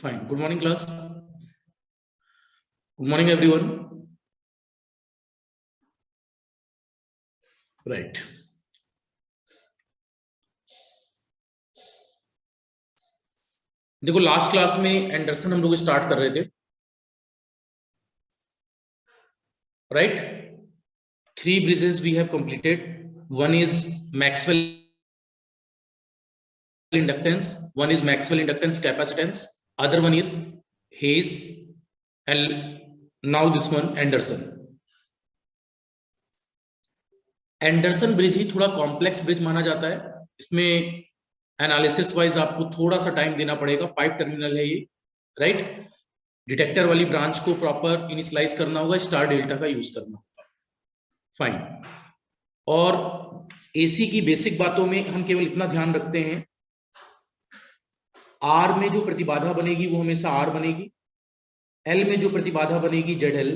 Fine. Good morning, class. Good morning, everyone. Right. देखो last class में Anderson हम लोग स्टार्ट कर रहे थे, right? 3 bridges we have completed. One is Maxwell inductance, one is Maxwell inductance capacitance, other one is Hayes, and now this one Anderson. Anderson bridge ही थोड़ा complex bridge माना जाता है. इसमें एनालिसिस वाइज आपको थोड़ा सा टाइम देना पड़ेगा. 5 टर्मिनल है ये, राइट? डिटेक्टर वाली ब्रांच को प्रॉपर इनिशियलाइज करना होगा, स्टार डेल्टा का यूज करना होगा. फाइन. और एसी की बेसिक बातों में हम केवल इतना ध्यान रखते हैं, आर में जो प्रतिबाधा बनेगी वो हमेशा आर बनेगी, एल में जो प्रतिबाधा बनेगी जेड एल,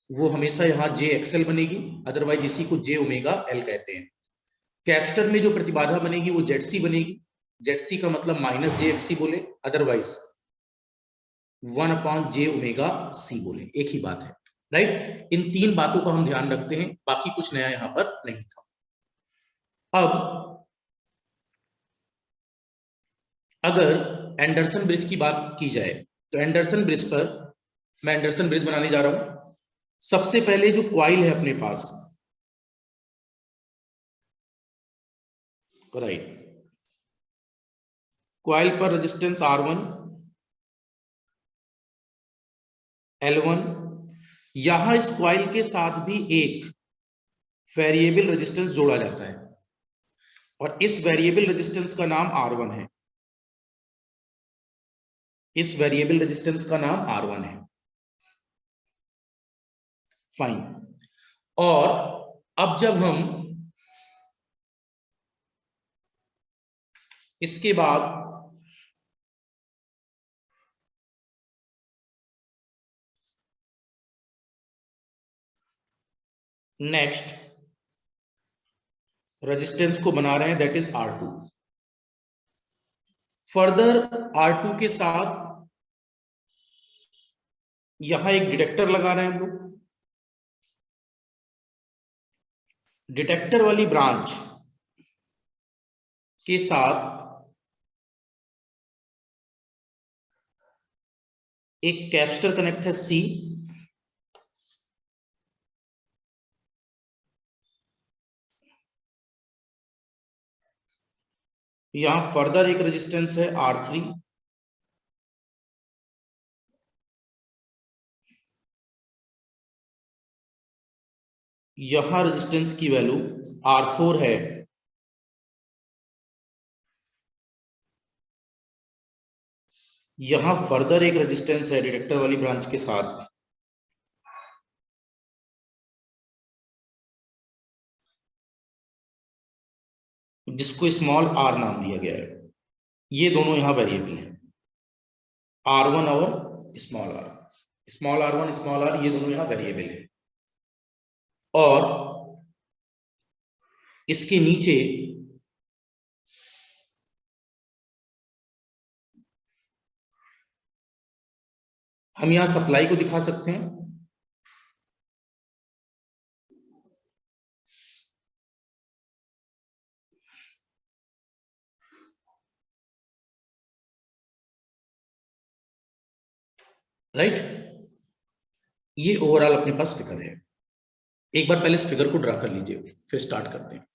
वो हमेशा यहाँ जे एक्सएल बनेगी, अदरवाइज इसी को जे ओमेगा एल कहते हैं. कैपेसिटर में जो प्रतिबाधा बनेगी वो जेड सी बनेगी. जेड सी का मतलब माइनस जे एक्स सी बोले, अदरवाइज 1/जे ओमेगा सी बोले, एक ही बात है, राइट? इन 3 बातों का हम ध्यान रखते हैं, बाकी कुछ नया यहां पर नहीं था. अब अगर एंडरसन ब्रिज की बात की जाए तो एंडरसन ब्रिज पर मैं एंडरसन ब्रिज बनाने जा रहा हूं. सबसे पहले जो क्वाइल है अपने पास, राइट, क्वाइल पर रेजिस्टेंस R1 L1, यहां इस क्वाइल के साथ भी एक वेरिएबल रेजिस्टेंस जोड़ा जाता है और इस वेरिएबल रेजिस्टेंस का नाम R1 है. इस वेरिएबल रेजिस्टेंस का नाम R1 है. फाइन. और अब जब हम इसके बाद नेक्स्ट रेजिस्टेंस को बना रहे हैं, that is R2. Further R2 के साथ यहां एक डिटेक्टर लगा रहे हैं हम लोग. डिटेक्टर वाली ब्रांच के साथ एक कैपेसिटर कनेक्ट है C, यहां फर्दर एक रेजिस्टेंस है R3, यहां रेजिस्टेंस की वैल्यू R4 है, यहां फर्दर एक रेजिस्टेंस है डिटेक्टर वाली ब्रांच के साथ, जिसको स्मॉल r नाम दिया गया है. ये दोनों यहां वेरिएबल है, R1 और small r. Small r1 small r, ये दोनों यहां वेरिएबल है. और इसके नीचे हम यहां सप्लाई को दिखा सकते हैं. राइट? ये ओवरऑल अपने पास फिगर है. एक बार पहले इस फिगर को ड्रा कर लीजिए, फिर स्टार्ट करते हैं.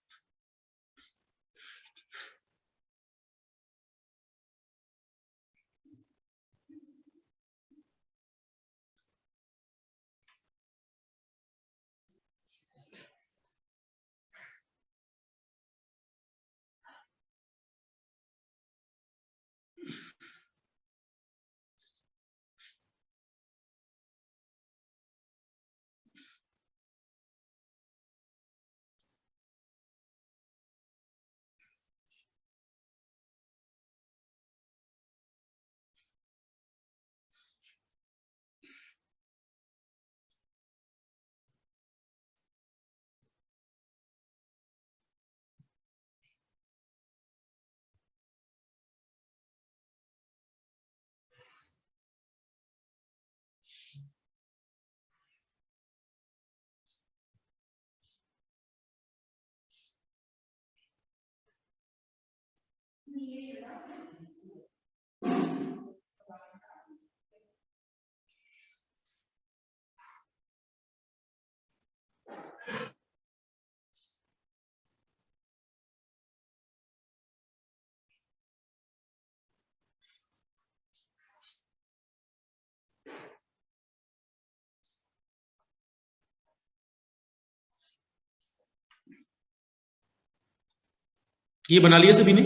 ये बना लिया सभी ने?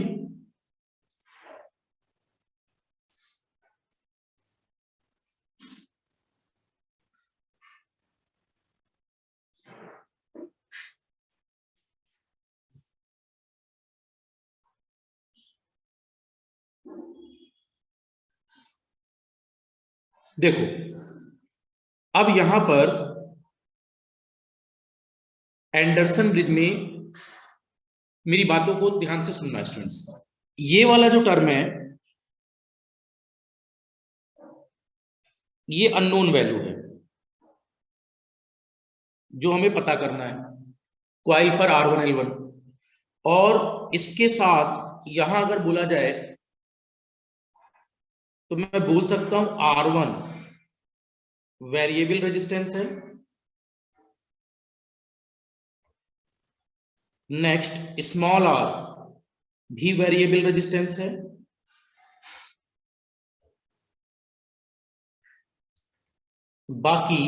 देखो अब यहां पर एंडरसन ब्रिज में मेरी बातों को ध्यान से सुनना स्टूडेंट्स। ये वाला जो टर्म है ये अननोन वैल्यू है जो हमें पता करना है क्वाइल पर R1L1, और इसके साथ यहां अगर बोला जाए तो मैं बोल सकता हूं R1 वेरिएबल रेजिस्टेंस है, नेक्स्ट स्मॉल r भी वेरिएबल रेजिस्टेंस है, बाकी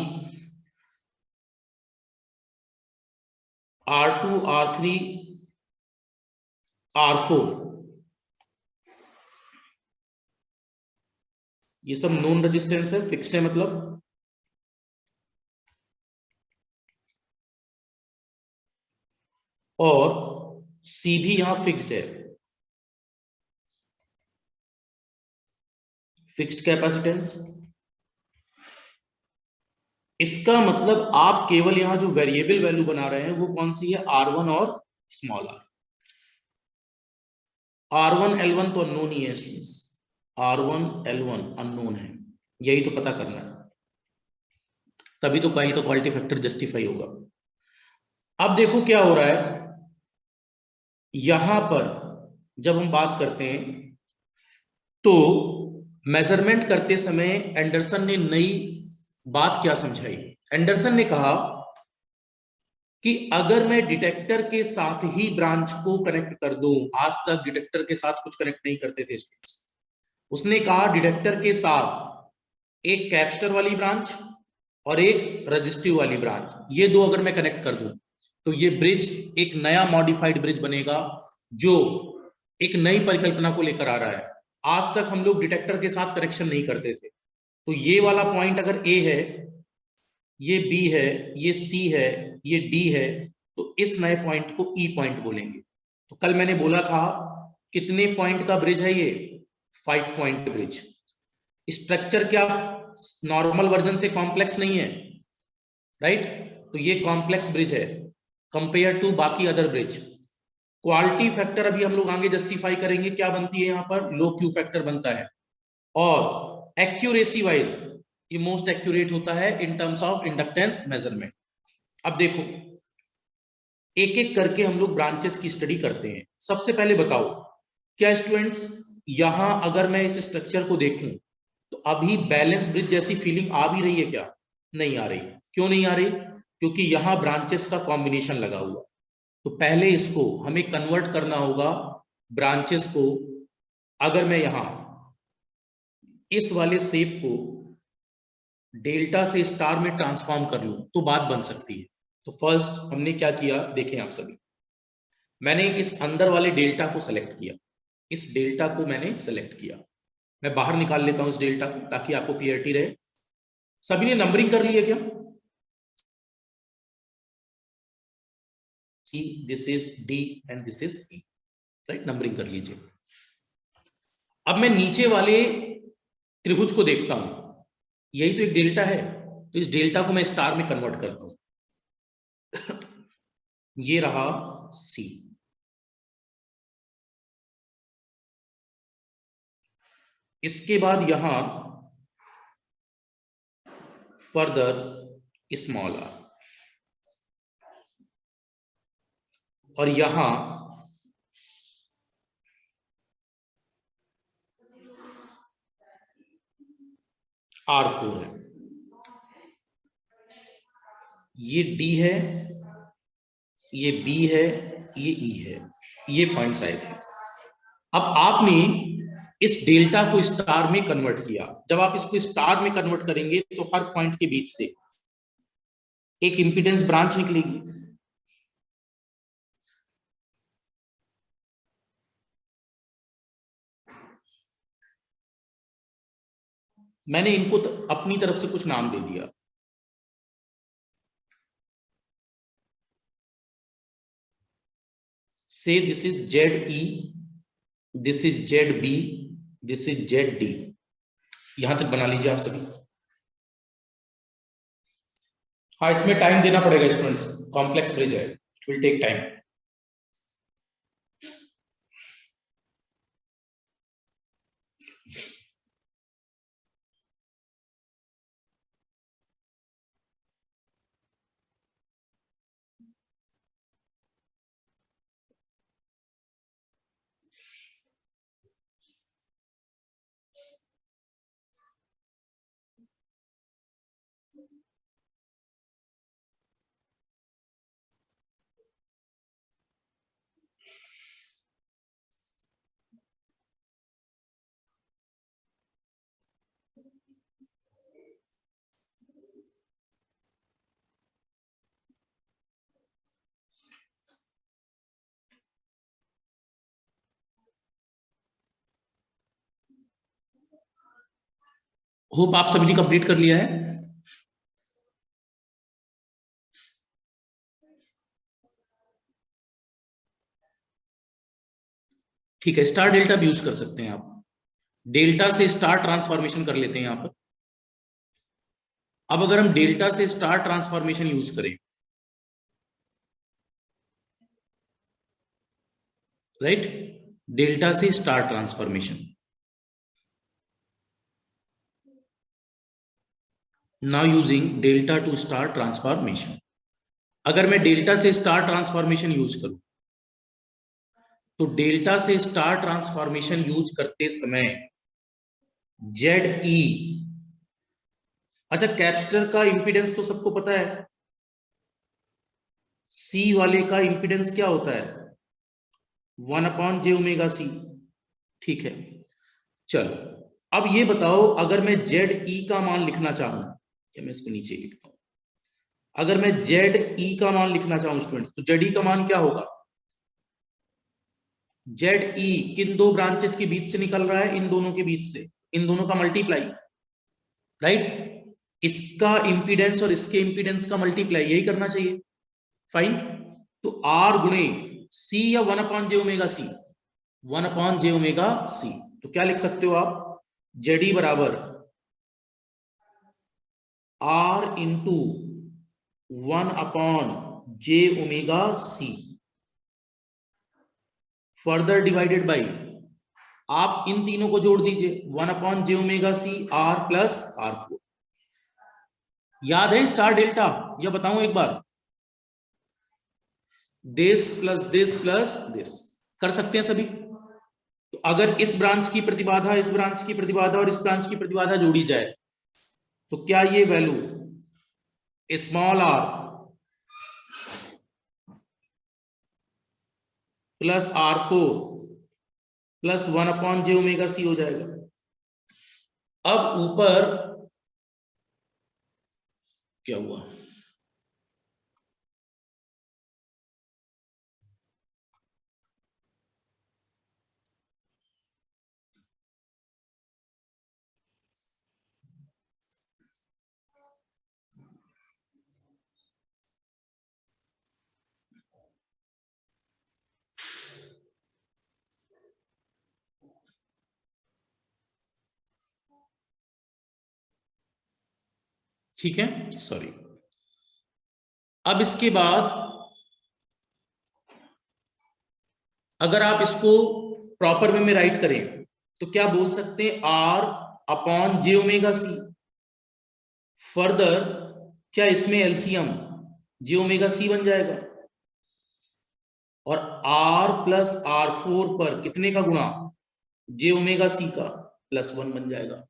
R2 R3 R4 ये सब नॉन रेजिस्टेंस है, फिक्स्ड है मतलब। और C भी यहां फिक्स्ड है, फिक्स्ड कैपेसिटेंस। इसका मतलब आप केवल यहां जो वेरिएबल वैल्यू बना रहे हैं वो कौन सी है? R1 और स्मॉल r। R1L1 तो अननोन ही है स्टूडेंट्स, R1L1 अननोन है, यही तो पता करना है, तभी तो कहीं तो क्वालिटी फैक्टर जस्टिफाई होगा। अब देखो क्या हो रहा है यहां पर, जब हम बात करते हैं तो मेजरमेंट करते समय एंडरसन ने नई बात क्या समझाई? एंडरसन ने कहा कि अगर मैं डिटेक्टर के साथ ही ब्रांच को कनेक्ट कर दूं, आज तक डिटेक्टर के साथ कुछ कनेक्ट नहीं करते थे स्टूडेंट्स, उसने कहा डिटेक्टर के साथ एक कैपेसिटर वाली ब्रांच और एक रजिस्टिव वाली ब्रांच, ये दो अगर मैं कनेक्ट कर दूं तो ये ब्रिज एक नया मॉडिफाइड ब्रिज बनेगा जो एक नई परिकल्पना को लेकर आ रहा है। आज तक हम लोग डिटेक्टर के साथ कनेक्शन नहीं करते थे, तो ये वाला पॉइंट अगर ए है, ये बी है, ये सी है, ये डी है, तो इस नए पॉइंट को ई पॉइंट बोलेंगे। तो कल मैंने बोला था कितने पॉइंट का ब्रिज है ये? 5 पॉइंट ब्रिज। स्ट्रक्चर क्या नॉर्मल वर्जन से कॉम्प्लेक्स नहीं है, राइट? तो ये कॉम्प्लेक्स ब्रिज है कंपेयर टू बाकी अदर ब्रिज। क्वालिटी फैक्टर अभी हम लोग आगे जस्टिफाई करेंगे, क्या बनती है यहाँ पर? लो क्यू फैक्टर बनता है। और एक्यूरेसी वाइज ये मोस्ट एक्यूरेट होता है in terms of inductance measurement. अब देखो एक एक करके हम लोग ब्रांचेस की स्टडी करते हैं। सबसे पहले बताओ क्या स्टूडेंट्स यहां अगर मैं इस स्ट्रक्चर को देखूं तो अभी बैलेंस ब्रिज जैसी फीलिंग आ भी रही है क्या? नहीं आ रही। क्यों नहीं आ रही? क्योंकि यहां ब्रांचेस का कॉम्बिनेशन लगा हुआ। तो पहले इसको हमें कन्वर्ट करना होगा ब्रांचेस को। अगर मैं यहां इस वाले शेप को डेल्टा से स्टार में ट्रांसफॉर्म कर लूं तो बात बन सकती है। तो फर्स्ट हमने क्या किया देखें आप सभी, मैंने इस अंदर वाले डेल्टा को सेलेक्ट किया, इस डेल्टा को मैंने सेलेक्ट किया। मैं बाहर निकाल लेता हूं इस डेल्टा को ताकि आपको क्लियरिटी रहे। सभी ने नंबरिंग कर ली है क्या? C, this is D and this is E, right? Numbering कर लीजिए। अब मैं नीचे वाले त्रिभुज को देखता हूं, यही तो एक डेल्टा है, तो इस डेल्टा को मैं स्टार में कन्वर्ट करता हूं। ये रहा C। इसके बाद यहां फर्दर स्मॉल r, और यहां R4 है, ये D है, ये B है, ये E है, ये पॉइंट्स आए थे। अब आपने इस डेल्टा को स्टार में कन्वर्ट किया। जब आप इसको स्टार में कन्वर्ट करेंगे तो हर पॉइंट के बीच से एक इंपीडेंस ब्रांच निकलेगी। मैंने इनको अपनी तरफ से कुछ नाम दे दिया। से this is ZE, this is ZB, this is ZD। यहां तक बना लीजिए आप सभी। हाँ, इसमें टाइम देना पड़ेगा स्टूडेंट्स, कॉम्प्लेक्स ब्रिज है, it will take time. Hope आप सभी ने कंप्लीट कर लिया है। ठीक है, स्टार डेल्टा भी यूज कर सकते हैं आप। डेल्टा से स्टार ट्रांसफॉर्मेशन कर लेते हैं यहां पर। अब अगर हम डेल्टा से स्टार ट्रांसफॉर्मेशन यूज करें, राइट, डेल्टा से star transformation, now using delta two star transformation. अगर मैं डेल्टा से स्टार ट्रांसफॉर्मेशन यूज करूं, तो डेल्टा से स्टार ट्रांसफॉर्मेशन यूज करते समय ZE, अच्छा कैपेसिटर का इंपीडेंस तो सबको पता है, C वाले का इंपीडेंस क्या होता है, 1/j⍵c। ठीक है, चलो अब ये बताओ, अगर मैं ZE का मान लिखना चाहूं, या मैं इसको नीचे लिखता हूं, अगर मैं ZE का मान लिखना चाहूं स्टूडेंट्स, तो ZE का मान क्या होगा, ZE किन दो ब्रांचेस के बीच से निकल रहा है, इन दोनों के बीच से, इन दोनों का मल्टीप्लाई, राइट, इसका इंपीडेंस और इसके इंपीडेंस का मल्टीप्लाई, यही करना चाहिए, फाइन। तो R गुणे C या 1/j⍵c, 1/j⍵c, तो क्या लिख सकते हो आप, ZE बराबर R into 1/j⍵c further divided by, आप इन तीनों को जोड़ दीजिए, 1/j⍵c R प्लस R4। याद है स्टार डेल्टा, या बताऊं एक बार, this plus this plus this, कर सकते हैं सभी। तो अगर इस ब्रांच की प्रतिबाधा, इस ब्रांच की प्रतिबाधा और इस ब्रांच की प्रतिबाधा जोड़ी जाए, तो क्या ये value small r plus R4 plus 1/j⍵c हो जाएगा। अब ऊपर क्या हुआ, ठीक है, सॉरी। अब इसके बाद अगर आप इसको प्रॉपर वे में राइट करें, तो क्या बोल सकते हैं, R/j⍵c। फर्दर क्या इसमें एलसीएम j⍵c बन जाएगा, और R प्लस R4 पर कितने का गुणा, j⍵c का, +1 बन जाएगा।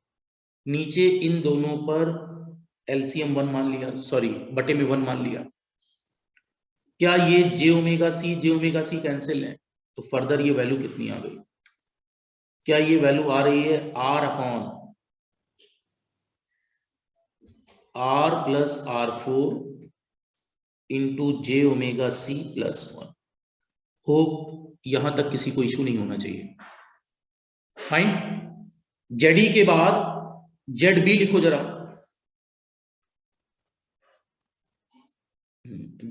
नीचे इन दोनों पर एलसीएम 1 मान लिया, सॉरी बटे में 1 मान लिया। क्या ये जे ओमेगा सी कैंसिल है? तो फर्दर ये वैल्यू कितनी आ गई? क्या ये वैल्यू आ रही है R upon R plus R4 into J omega C plus 1। Hope यहां तक किसी को इशू नहीं होना चाहिए। फाइन। जेडी के बाद जेड बी लिखो जरा।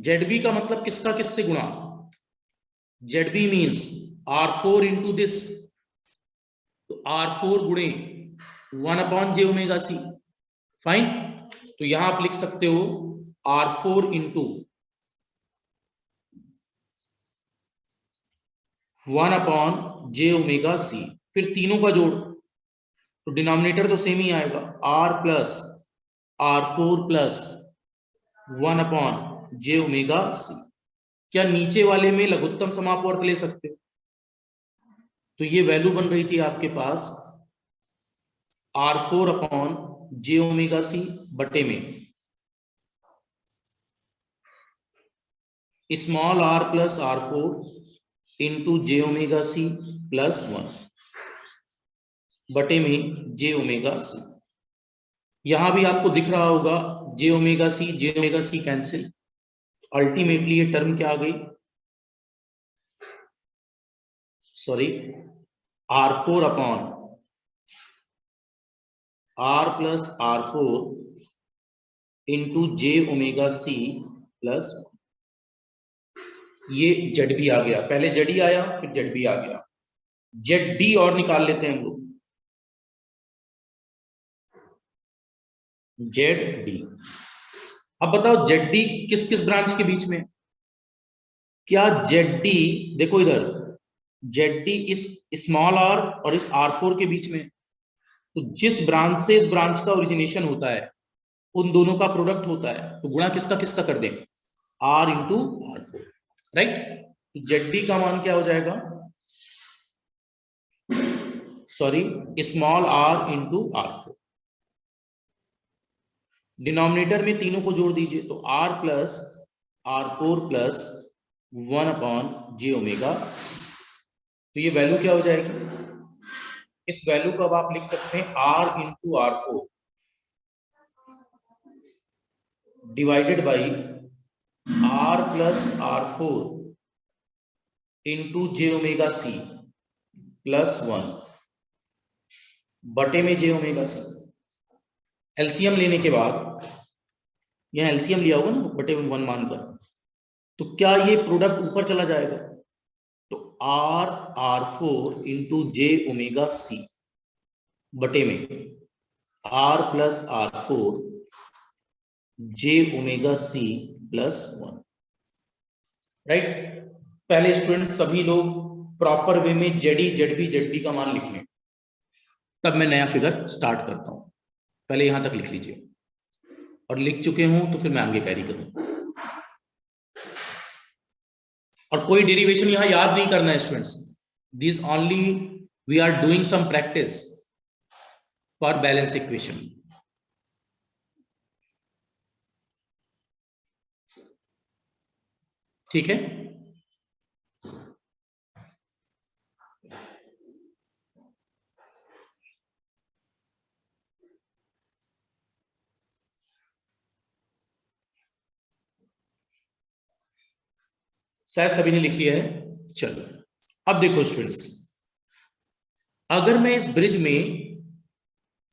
जेड बी का मतलब किसका किससे गुणा? Z B means R4 into this, तो R4 गुणे 1 upon J omega C. Fine. तो यहां आप लिख सकते हो R4 into 1 upon J omega C, फिर तीनों का जोड़, तो डिनोमिनेटर तो सेम ही आएगा, R plus R4 plus 1 upon J omega C. क्या नीचे वाले में लघुत्तम समापवर्त ले सकते हो? तो ये वैल्यू बन रही थी आपके पास R4 upon J omega C बटे में small r plus R4 into J omega C plus 1 बटे में जे ओमेगा सी। यहां भी आपको दिख रहा होगा J omega C cancel. Ultimately ये टर्म क्या आ गई? Sorry, R4 upon R plus R4 into J omega C plus, ये जेड भी आ गया, पहले जेड ही आया फिर जेड भी आ गया। जेड डी और निकाल लेते हैं हम लोग, जेड डी। अब बताओ जेड डी किस किस ब्रांच के बीच में? क्या जेड डी, देखो इधर, जेड डी इस स्मॉल आर और इस R4 के बीच में, तो जिस ब्रांच से इस ब्रांच का ओरिजिनेशन होता है उन दोनों का प्रोडक्ट होता है, तो गुणा किसका किसका कर दें? R into R4, right. Z D का मान क्या हो जाएगा? Sorry, small r into R4। Denominator में तीनों को जोड़ दीजिए, तो R plus R4 plus 1 upon J omega C. तो ये वैल्यू क्या हो जाएगी? इस वैल्यू को अब आप लिख सकते हैं R into R4 divided by R plus R4 into J omega C plus 1 बटे में जे ओमेगा सी। एलसीएम लेने के बाद, यहां एलसीएम लिया होगा ना बटे में 1 मानकर, तो क्या ये प्रोडक्ट ऊपर चला जाएगा? तो R4 into J omega C बटे में R प्लस R4 जे ओमेगा सी प्लस 1, राइट। पहले स्टूडेंट सभी लोग प्रॉपर वे में जेड डी का मान लिख लें, तब मैं नया फिगर स्टार्ट करता हूं। पहले यहां तक लिख लीजिए, और लिख चुके हूं तो फिर मैं आगे कैरी करूं। और कोई डेरिवेशन यहां याद नहीं करना है students, this only we are doing some practice for balance equation. ठीक है, शायद सभी ने लिख लिया है। चलो अब देखो स्टूडेंट्स, अगर मैं इस ब्रिज में,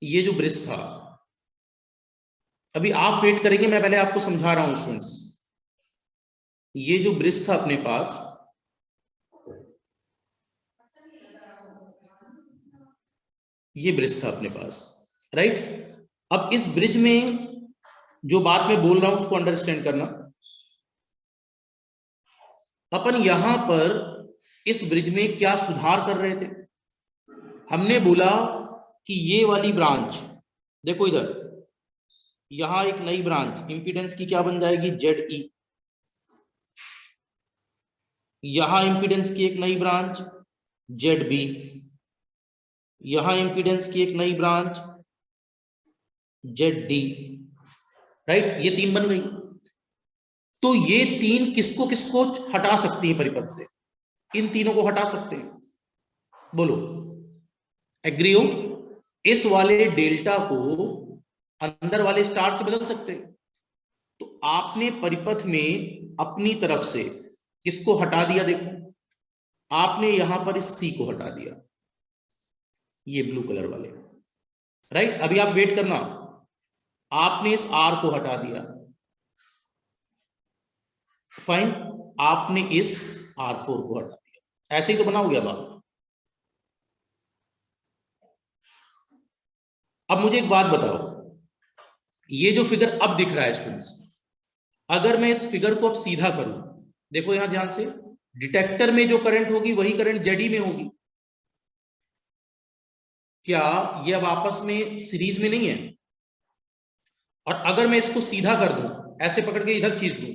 ये जो ब्रिज था, अभी आप वेट करेंगे, मैं पहले आपको समझा रहा हूं स्टूडेंट्स। ये जो ब्रिज था अपने पास, ये ब्रिज था अपने पास, राइट। अब इस ब्रिज में जो बात मैं बोल रहा हूं उसको अंडरस्टैंड करना। अपन यहां पर इस ब्रिज में क्या सुधार कर रहे थे? हमने बोला कि ये वाली ब्रांच, देखो इधर, यहां एक नई ब्रांच इंपीडेंस की क्या बन जाएगी? जेड ई। यहां इंपीडेंस की एक नई ब्रांच जेड बी। यहां इंपीडेंस की एक नई ब्रांच जेड डी, राइट, ये 3 बन गई। तो ये 3 किसको किसको हटा सकती है परिपथ से? इन तीनों को हटा सकते हैं, बोलो एग्री हो? इस वाले डेल्टा को अंदर वाले स्टार से बदल सकते हैं। तो आपने परिपथ में अपनी तरफ से किसको हटा दिया? देखो, आपने यहां पर इस सी को हटा दिया, ये ब्लू कलर वाले, राइट। अभी आप वेट करना, आपने इस आर को हटा दिया, फाइन, आपने इस R4 को हटा दिया, ऐसे ही तो बना हो गया बात। अब मुझे एक बात बताओ, ये जो फिगर अब दिख रहा है स्टूडेंट्स, अगर मैं इस फिगर को अब सीधा करूं, देखो यहां ध्यान से, डिटेक्टर में जो करंट होगी वही करंट जेडी में होगी। क्या ये अब आपस में सीरीज में नहीं है? और अगर मैं इसको सीधा कर दूं, ऐसे पकड़ के इधर खींच दूं,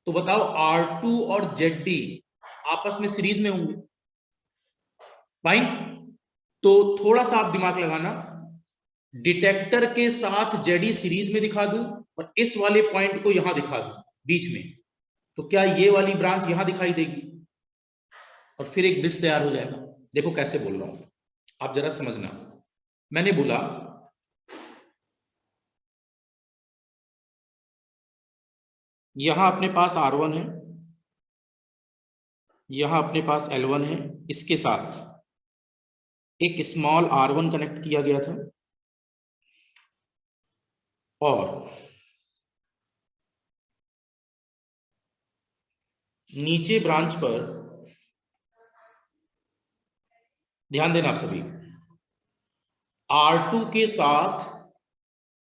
तो बताओ R2 और ZD आपस में सीरीज में होंगे, फाइन। तो थोड़ा सा आप दिमाग लगाना, डिटेक्टर के साथ जेडी सीरीज में दिखा दूं और इस वाले पॉइंट को यहां दिखा दूं बीच में, तो क्या ये वाली ब्रांच यहां दिखाई देगी और फिर एक ब्रिज तैयार हो जाएगा। देखो कैसे बोल रहा हूं, आप जरा समझना। मैंने बोला यहां अपने पास R1 है, यहां अपने पास L1 है, इसके साथ एक स्मॉल R1 कनेक्ट किया गया था, और नीचे ब्रांच पर ध्यान देना आप सभी, R2 के साथ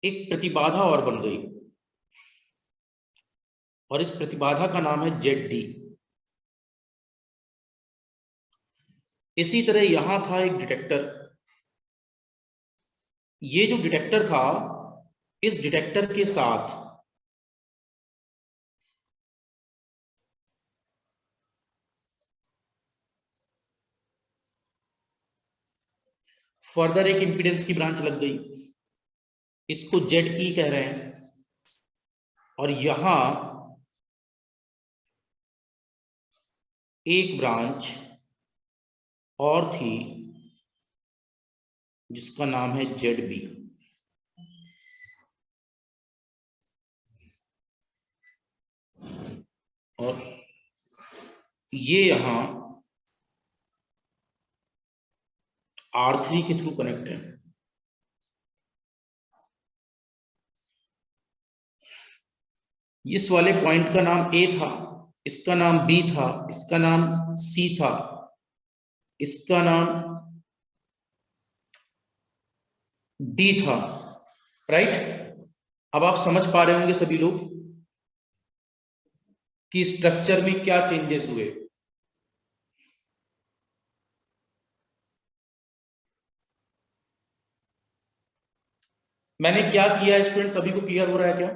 एक प्रतिबाधा और बन गई, और इस प्रतिबाधा का नाम है ZD। इसी तरह यहां था एक डिटेक्टर, ये जो डिटेक्टर था, इस डिटेक्टर के साथ फर्दर एक इंपीडेंस की ब्रांच लग गई, इसको ZE कह रहे हैं, और यहां एक ब्रांच और थी जिसका नाम है ZB। और ये यहां R3 के थ्रू कनेक्ट है। इस वाले पॉइंट का नाम A था, इसका नाम B था, इसका नाम C था, इसका नाम D था, राइट। अब आप समझ पा रहे होंगे सभी लोग कि स्ट्रक्चर में क्या चेंजेस हुए। मैंने क्या किया स्टूडेंट, सभी को क्लियर हो रहा है क्या?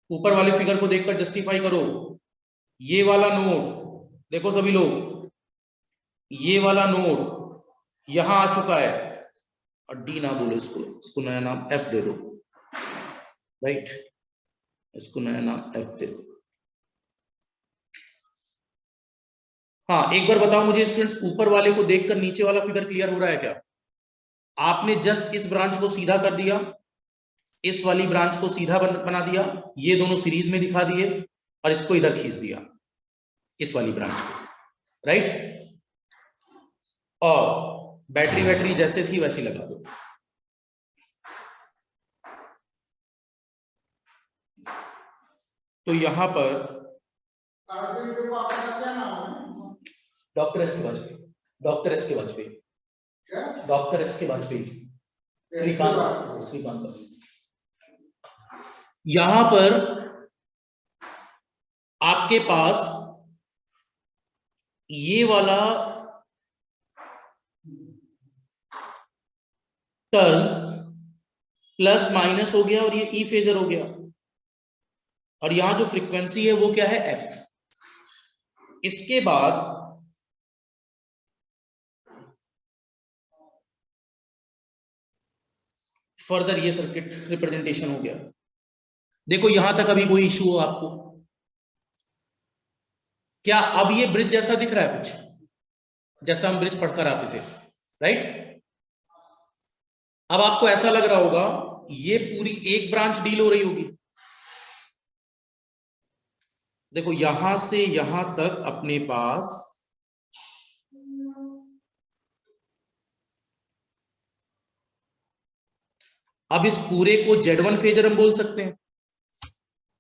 ऊपर वाले फिगर को देखकर जस्टिफाई करो। ये वाला नोड देखो सभी लोग, ये वाला नोड यहां आ चुका है, और डी ना बोलो इसको, इसको नया नाम एफ दे दो, राइट, इसको नया नाम एफ दे दो। हाँ, एक बार बताओ मुझे स्टूडेंट्स, ऊपर वाले को देखकर नीचे वाला फिगर क्लियर हो रहा है क्या? आपने जस्ट इस ब्रांच को सीधा कर दिया, इस वाली ब्रांच को सीधा बना दिया, ये दोनों सीरीज में दिखा दिए, और इसको इधर खींच दिया, इस वाली ब्रांच को, राइट। और बैटरी बैटरी जैसे थी वैसी लगा दो। तो यहां पर डॉक्टर एस के वाजपेयी, डॉक्टर एस के वाजपेयी, डॉक्टर एस के वाजपेयी, श्रीकांत, श्रीकांत। यहां पर आपके पास ये वाला टर्म प्लस माइनस हो गया, और ये ई फेजर हो गया, और यहां जो फ्रीक्वेंसी है वो क्या है, एफ। इसके बाद फर्दर ये सर्किट रिप्रेजेंटेशन हो गया। देखो यहां तक अभी कोई इशू हो आपको? क्या अब ये ब्रिज जैसा दिख रहा है कुछ, जैसा हम ब्रिज पढ़कर आते थे, राइट? अब आपको ऐसा लग रहा होगा ये पूरी एक ब्रांच डील हो रही होगी। देखो यहां से यहां तक अपने पास अब इस पूरे को Z1 फेजर हम बोल सकते हैं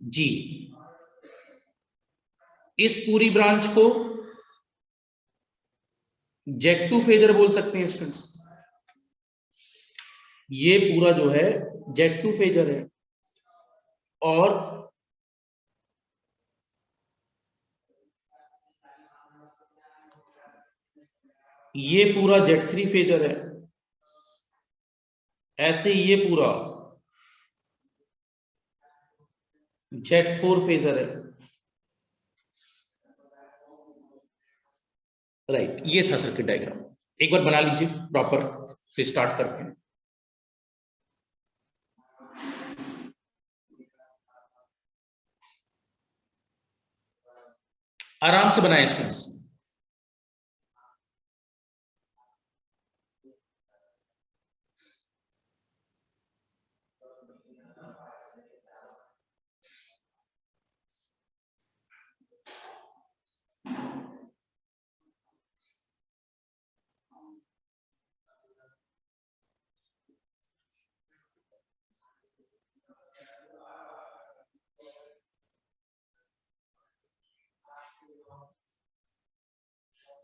जी, इस पूरी ब्रांच को Z2 फेजर बोल सकते हैं स्टूडेंट्स। ये पूरा जो है Z2 फेजर है, और ये पूरा Z3 फेजर है। ऐसे ये पूरा Z4 फेजर है, राइट? ये था सर्किट डायग्राम। एक बार बना लीजिए प्रॉपर, फिर स्टार्ट करते हैं। आराम से बनाए स्टूडेंट्स।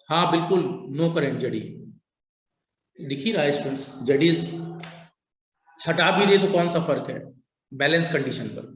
हाँ बिल्कुल, नो करेंट जड़ी दिख ही रहा है स्टूडेंट्स। जड़ी हटा भी दे तो कौन सा फर्क है बैलेंस कंडीशन पर।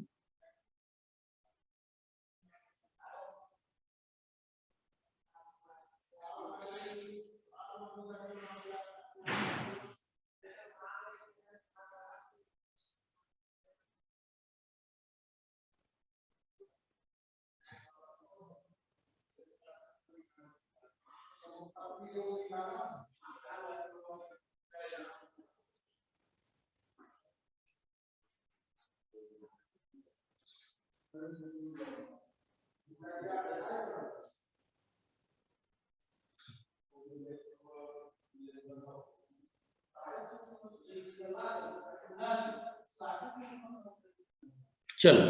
चलो,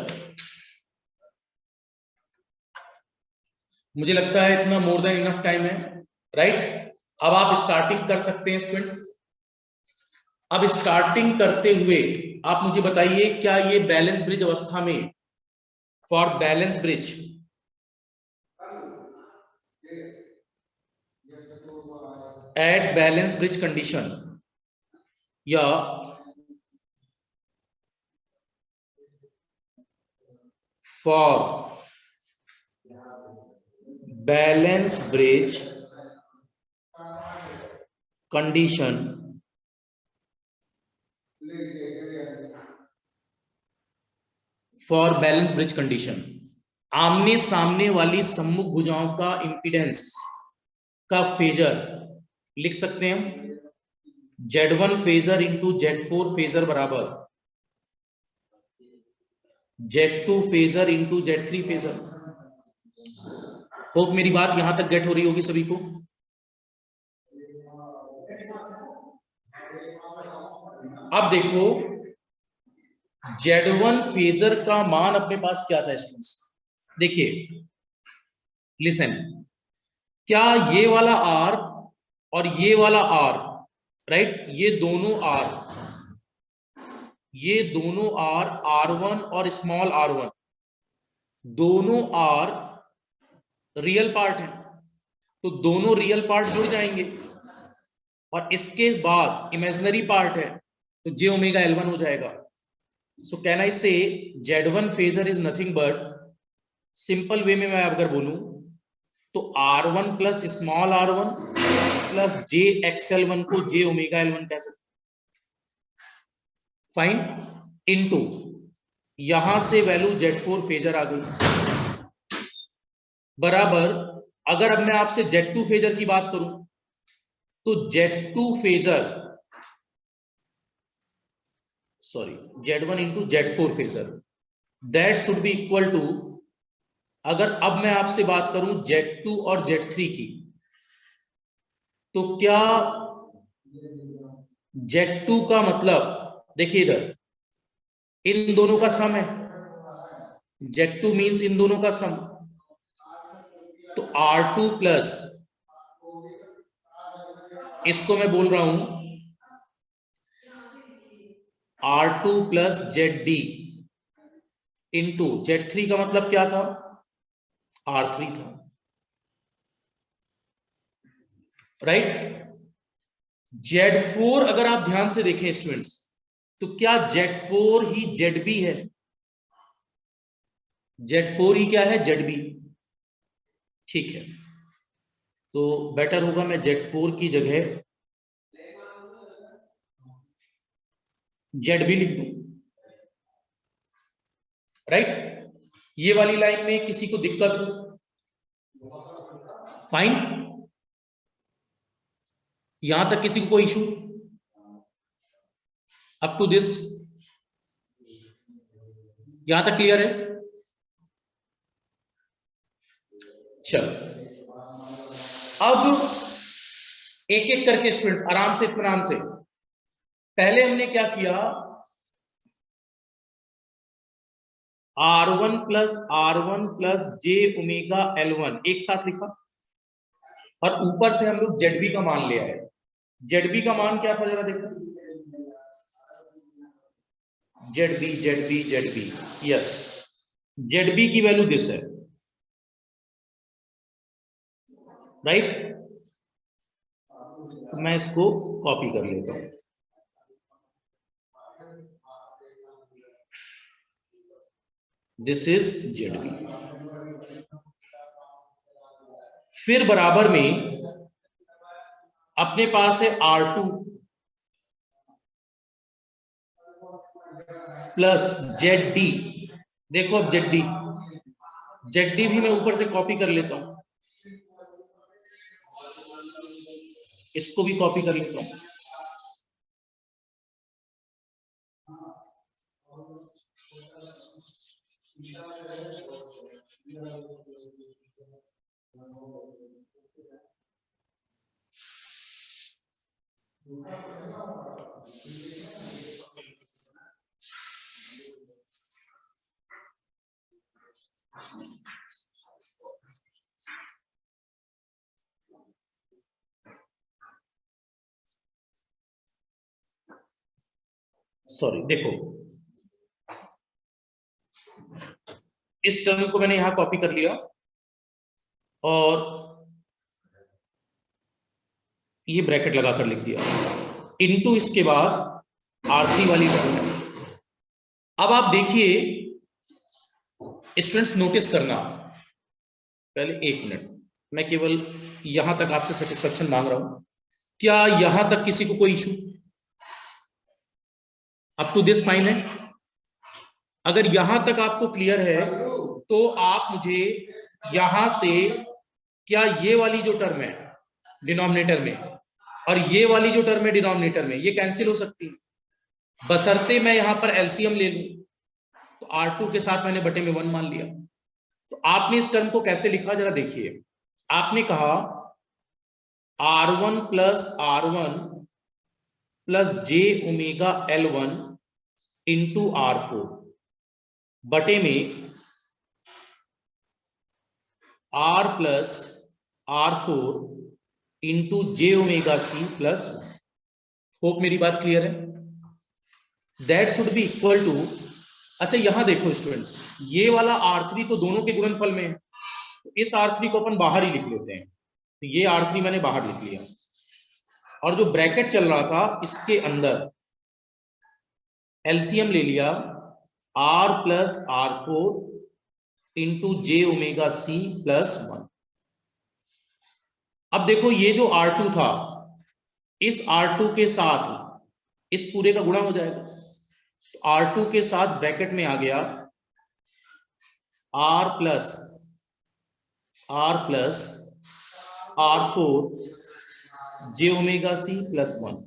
मुझे लगता है इतना मोर देन इनफ टाइम है, राइट? अब आप स्टार्टिंग कर सकते हैं स्टूडेंट्स। अब स्टार्टिंग करते हुए आप मुझे बताइए, क्या ये बैलेंस ब्रिज अवस्था में, for balance bridge at balance bridge condition, या for balance bridge condition for balance bridge condition, आमने सामने वाली सम्मुख भुजाओं का इंपीडेंस का फेजर लिख सकते हैं हम। Z1 phasor into Z4 phasor बराबर Z2 phasor into Z3 phasor. Hope मेरी बात यहां तक गेट हो रही होगी सभी को। अब देखो Z1 फेजर का मान अपने पास क्या था स्टूडेंट्स? देखिए लिसन, क्या ये वाला R और ये वाला R, राइट, ये दोनों R, R1 और स्मॉल r1, दोनों R रियल पार्ट है, तो दोनों रियल पार्ट जुड़ जाएंगे, और इसके बाद इमेजिनरी पार्ट है तो j ओमेगा L1 हो जाएगा। सो कैन आई से Z1 phasor is nothing but, simple way में मैं अगर बोलूं तो R1 plus small r1 plus JXL1 को j ओमेगा L1 कह सकते, फाइन, इनटू यहां से वैल्यू Z4 फेजर आ गई, बराबर अगर अब मैं आपसे Z2 फेजर की बात करूं तो Z2 phasor sorry Z1 into Z4 phasor, that should be equal to, अगर अब मैं आपसे बात करूं Z2 और Z3 की, तो क्या Z2 का मतलब, देखिए इधर इन दोनों का सम है, Z2 मीन्स इन दोनों का सम, तो R2 प्लस, इसको मैं बोल रहा हूं R2 plus ZD into Z3 का मतलब क्या था, R3 था, राइट। Z4 अगर आप ध्यान से देखें स्टूडेंट्स, तो क्या Z4 ही ZB है, Z4 ही क्या है, ZB, ठीक है। तो बेटर होगा मैं Z4 की जगह ZB लिख दूं, राइट। ये वाली लाइन में किसी को दिक्कत हो, फाइन, यहां तक किसी को कोई इशू, अप टू दिस, यहां तक क्लियर है। चलो अब एक एक करके स्टूडेंट्स आराम से इत्मीनान से, पहले हमने क्या किया, R1 plus J omega L1 एक साथ लिखा, और ऊपर से हम लोग ZB का मान ले आए। ZB का मान क्या था जरा देखो, ZB, यस, ZB की वैल्यू दिस है, राइट। तो मैं इसको कॉपी कर लेता हूं, दिस इज ZB। फिर बराबर में अपने पास है R2 प्लस ZD, देखो अब ZD भी मैं ऊपर से कॉपी कर लेता हूं, इसको भी कॉपी कर लेता हूं, सॉरी देखो, इस टर्म को मैंने यहां कॉपी कर लिया, और ये ब्रैकेट लगाकर लिख दिया, इनटू इसके बाद R3 वाली टर्म है। अब आप देखिए स्टूडेंट्स, नोटिस करना, पहले एक मिनट, मैं केवल यहां तक आपसे सेटिस्फेक्शन मांग रहा हूं, क्या यहां तक किसी को कोई issue, up to this fine है। अगर यहां तक आपको क्लियर है तो आप मुझे यहां से, क्या ये वाली जो टर्म है डिनोमिनेटर में और ये वाली जो टर्म है डिनोमिनेटर में, ये कैंसिल हो सकती है, बशर्ते मैं यहां पर एलसीएम ले लूं, तो R2 के साथ मैंने बटे में 1 मान लिया। तो आपने इस टर्म को कैसे लिखा जरा देखिए, आपने कहा R1 plus J omega L1 into R4 बटे में R plus R4 into J omega C plus 1। Hope मेरी बात क्लियर है, that should be equal to, अच्छा यहां देखो स्टूडेंट्स, ये वाला R3 तो दोनों के गुणनफल में है, तो इस R3 को अपन बाहर ही लिख लेते हैं, तो ये R3 मैंने बाहर लिख लिया, और जो ब्रैकेट चल रहा था इसके अंदर एलसीएम ले लिया, R plus R4 into J omega C plus 1। अब देखो ये जो R2 था, इस R2 के साथ इस पूरे का गुणा हो जाएगा, तो R2 के साथ ब्रैकेट में आ गया R plus R4 J omega C plus 1,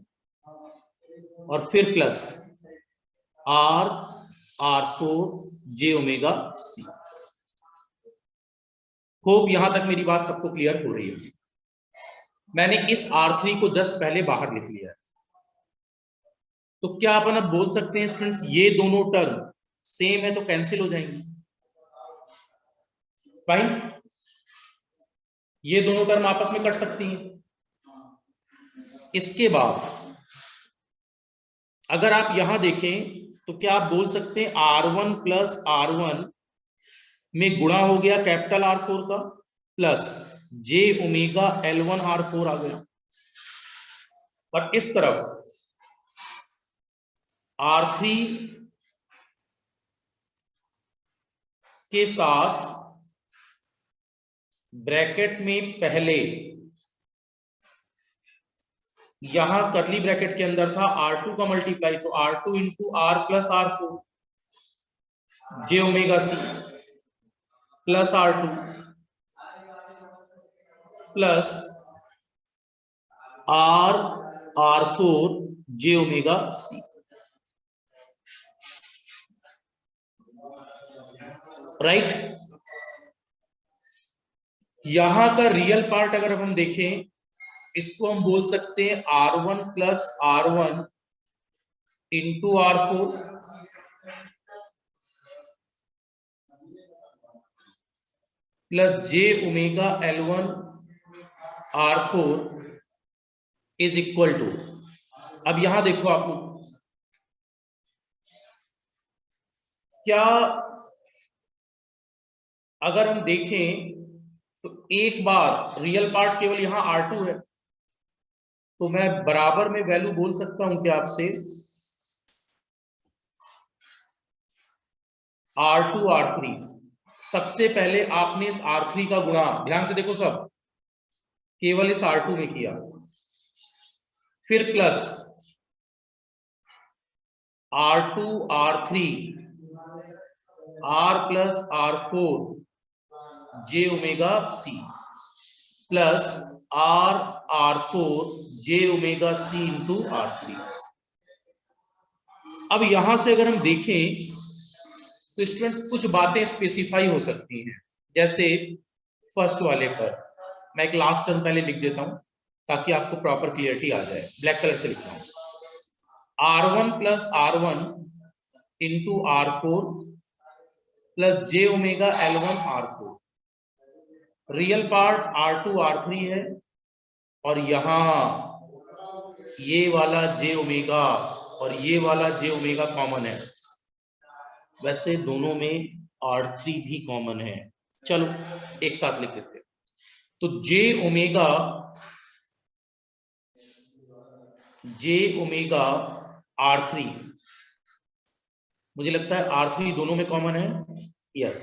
और फिर plus R R4 j omega C. Hope यहां तक मेरी बात सबको क्लियर हो रही है। मैंने इस R3 को जस्ट पहले बाहर लिख लिया है, तो क्या अपन अब बोल सकते हैं स्टूडेंट्स ये दोनों टर्म सेम है तो कैंसिल हो जाएंगे। फाइन, ये दोनों टर्म आपस में कट सकती हैं। इसके बाद अगर आप यहां देखें तो क्या आप बोल सकते हैं R1 प्लस R1 में गुणा हो गया कैपिटल R4 का, plus j omega L1 R4 आ गया, और इस तरफ R3 के साथ ब्रैकेट में पहले यहां करली ब्रैकेट के अंदर था R2 का मल्टीप्लाई, तो R2 into R plus R4 j omega C plus R2 plus R4 j omega C. Right, यहां का रियल पार्ट अगर हम देखें, इसको हम बोल सकते हैं R1 plus R1 into R4 plus j omega L1 R4 is equal to, अब यहां देखो आप लोग, क्या अगर हम देखें तो एक बार रियल पार्ट केवल यहां R2 है, तो मैं बराबर में वैल्यू बोल सकता हूं क्या आपसे R2 R3। सबसे पहले आपने इस R3 का गुणा, ध्यान से देखो सब, केवल इस R2 में किया, फिर plus R2 R3 R plus R4 j omega C plus R4 j omega C into R3। अब यहां से अगर हम देखें तो स्टूडेंट कुछ बातें स्पेसिफाई हो सकती हैं, जैसे फर्स्ट वाले पर मैं एक लास्ट टर्म पहले लिख देता हूं ताकि आपको प्रॉपर क्लियरिटी आ जाए। ब्लैक कलर से लिख रहा हूं, R1 plus R1 into R4 plus j omega L1 R4। Real part R2 R3 है, और यहां ये वाला j ओमेगा और ये वाला j ओमेगा कॉमन है, वैसे दोनों में R3 भी कॉमन है। चलो एक साथ लिख देते हैं, तो j ओमेगा R3, मुझे लगता है R3 दोनों में कॉमन है, यस,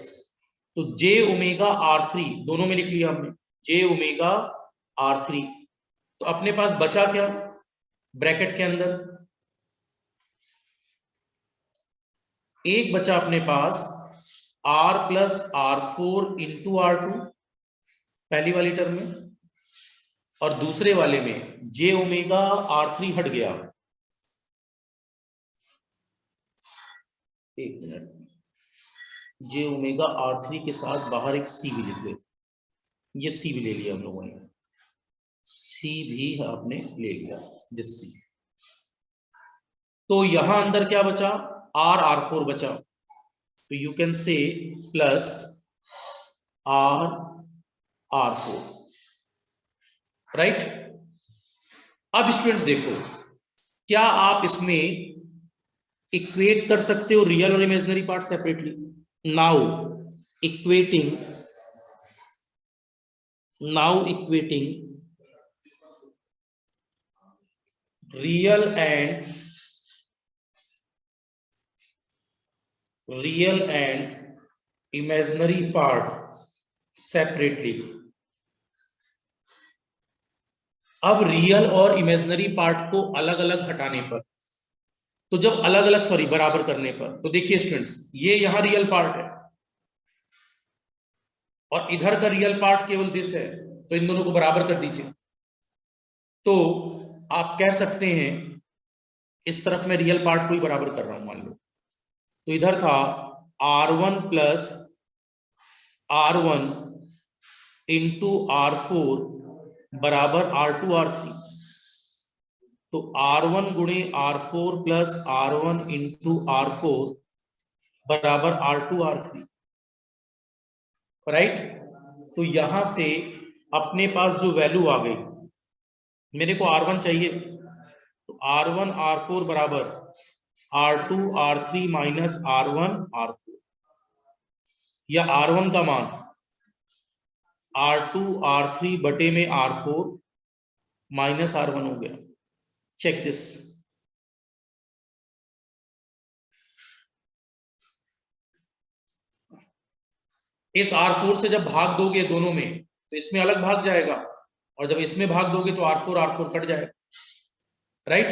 तो j ओमेगा R3 दोनों में लिख लिया हमने, j ओमेगा R3। तो अपने पास बचा क्या ब्रैकेट के अंदर, एक बचा अपने पास R plus R4 into R2 पहली वाली टर्म में, और दूसरे वाले में j ओमेगा R3 हट गया। एक मिनट, j ओमेगा R3 के साथ बाहर एक c भी लिख दे, ये c भी ले लिया हम लोगों ने, c भी आपने ले लिया, दिस c। तो यहां अंदर क्या बचा, R4 बचा, तो you can say plus R4, right. अब स्टूडेंट्स देखो, क्या आप इसमें इक्वेट कर सकते हो रियल और imaginary part separately. Now equating real and imaginary part separately. अब रियल और इमेजिनरी पार्ट को अलग अलग हटाने पर, तो जब अलग अलग बराबर करने पर, तो देखिए स्टूडेंट्स, ये यहां रियल पार्ट है और इधर का रियल पार्ट केवल दिस है, तो इन दोनों को बराबर कर दीजिए। तो आप कह सकते हैं इस तरफ मैं रियल पार्ट को ही बराबर कर रहा हूं, मान लो तो इधर था R1 plus R1 into R4 बराबर R2 R3। तो R1 गुणे R4 plus R1 into R4 बराबर R2 R3, राइट। तो यहां से अपने पास जो वैल्यू आ गई, मेरे को R1 चाहिए, तो R1 R4 बराबर R2 R3 minus R1 R4, या R1 का मान R2 R3 बटे में R4 माइनस R1 हो गया। चेक दिस, इस R4 से जब भाग दोगे दोनों में तो इसमें अलग भाग जाएगा, और जब इसमें भाग दोगे तो R4 कट जाएगा, राइट।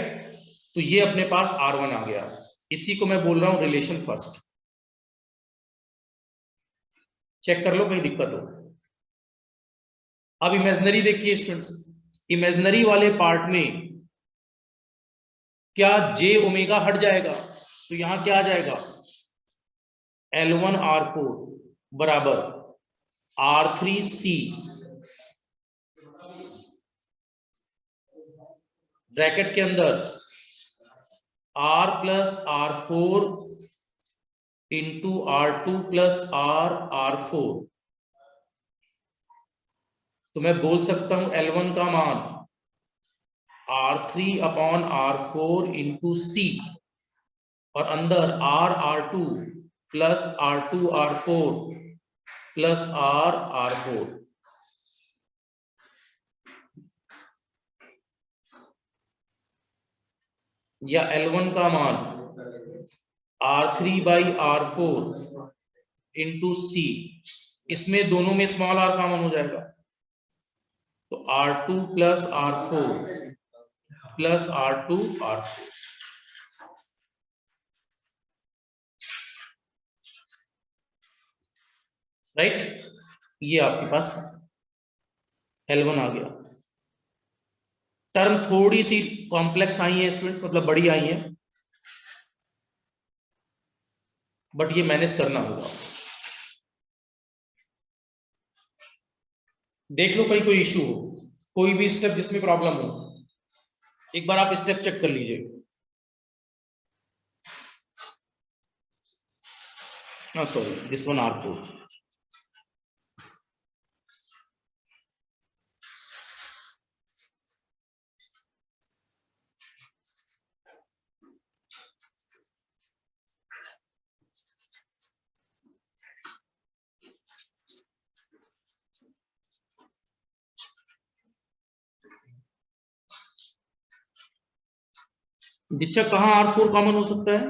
तो ये अपने पास R1 आ गया। इसी को मैं बोल रहा हूं रिलेशन फर्स्ट। चेक कर लो कहीं दिक्कत हो। अब इमेजिनरी देखिए स्टूडेंट्स, इमेजिनरी वाले पार्ट में क्या j ओमेगा हट जाएगा, तो यहां क्या आ जाएगा L1 R4 बराबर R3C ब्रैकेट के अंदर R plus R4 into R2 plus R4। तो मैं बोल सकता हूं L1 का मान R3 upon R4 into C, और अंदर R2 plus R2 R4 plus R4। या L1 का मान R3 by R4 into C, इसमें दोनों में स्मॉल r कॉमन हो जाएगा, तो R2 plus R4 plus R2 R4, right. ये आपके पास L1 आ गया। टर्म थोड़ी सी कॉम्प्लेक्स आई है स्टूडेंट्स, मतलब बड़ी आई है, बट ये मैनेज करना होगा। देख लो कहीं कोई इशू हो, कोई भी स्टेप जिसमें प्रॉब्लम हो, एक बार आप स्टेप चेक कर लीजिए। Sorry, this one R4। दीक्षा कहां R4 कॉमन हो सकता है,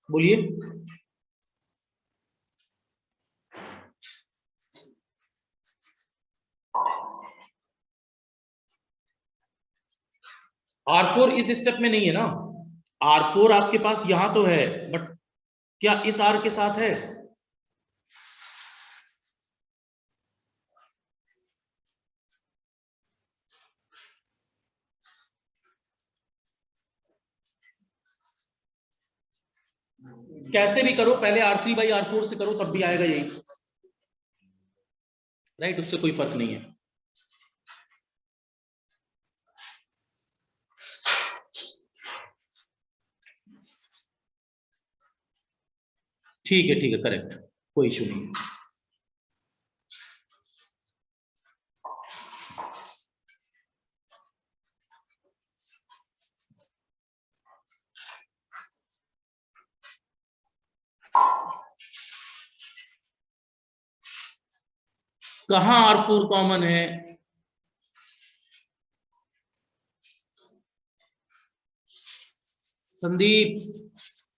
बोलिए। R4 इस स्टेप में नहीं है ना, R4 आपके पास यहां तो है, बट क्या इस R के साथ है? कैसे भी करो, पहले R3 बाई R4 से करो तब भी आएगा यही, राइट। उससे कोई फर्क नहीं है। ठीक है करेक्ट, कोई इशू नहीं है। कहां R4 कॉमन है? संदीप,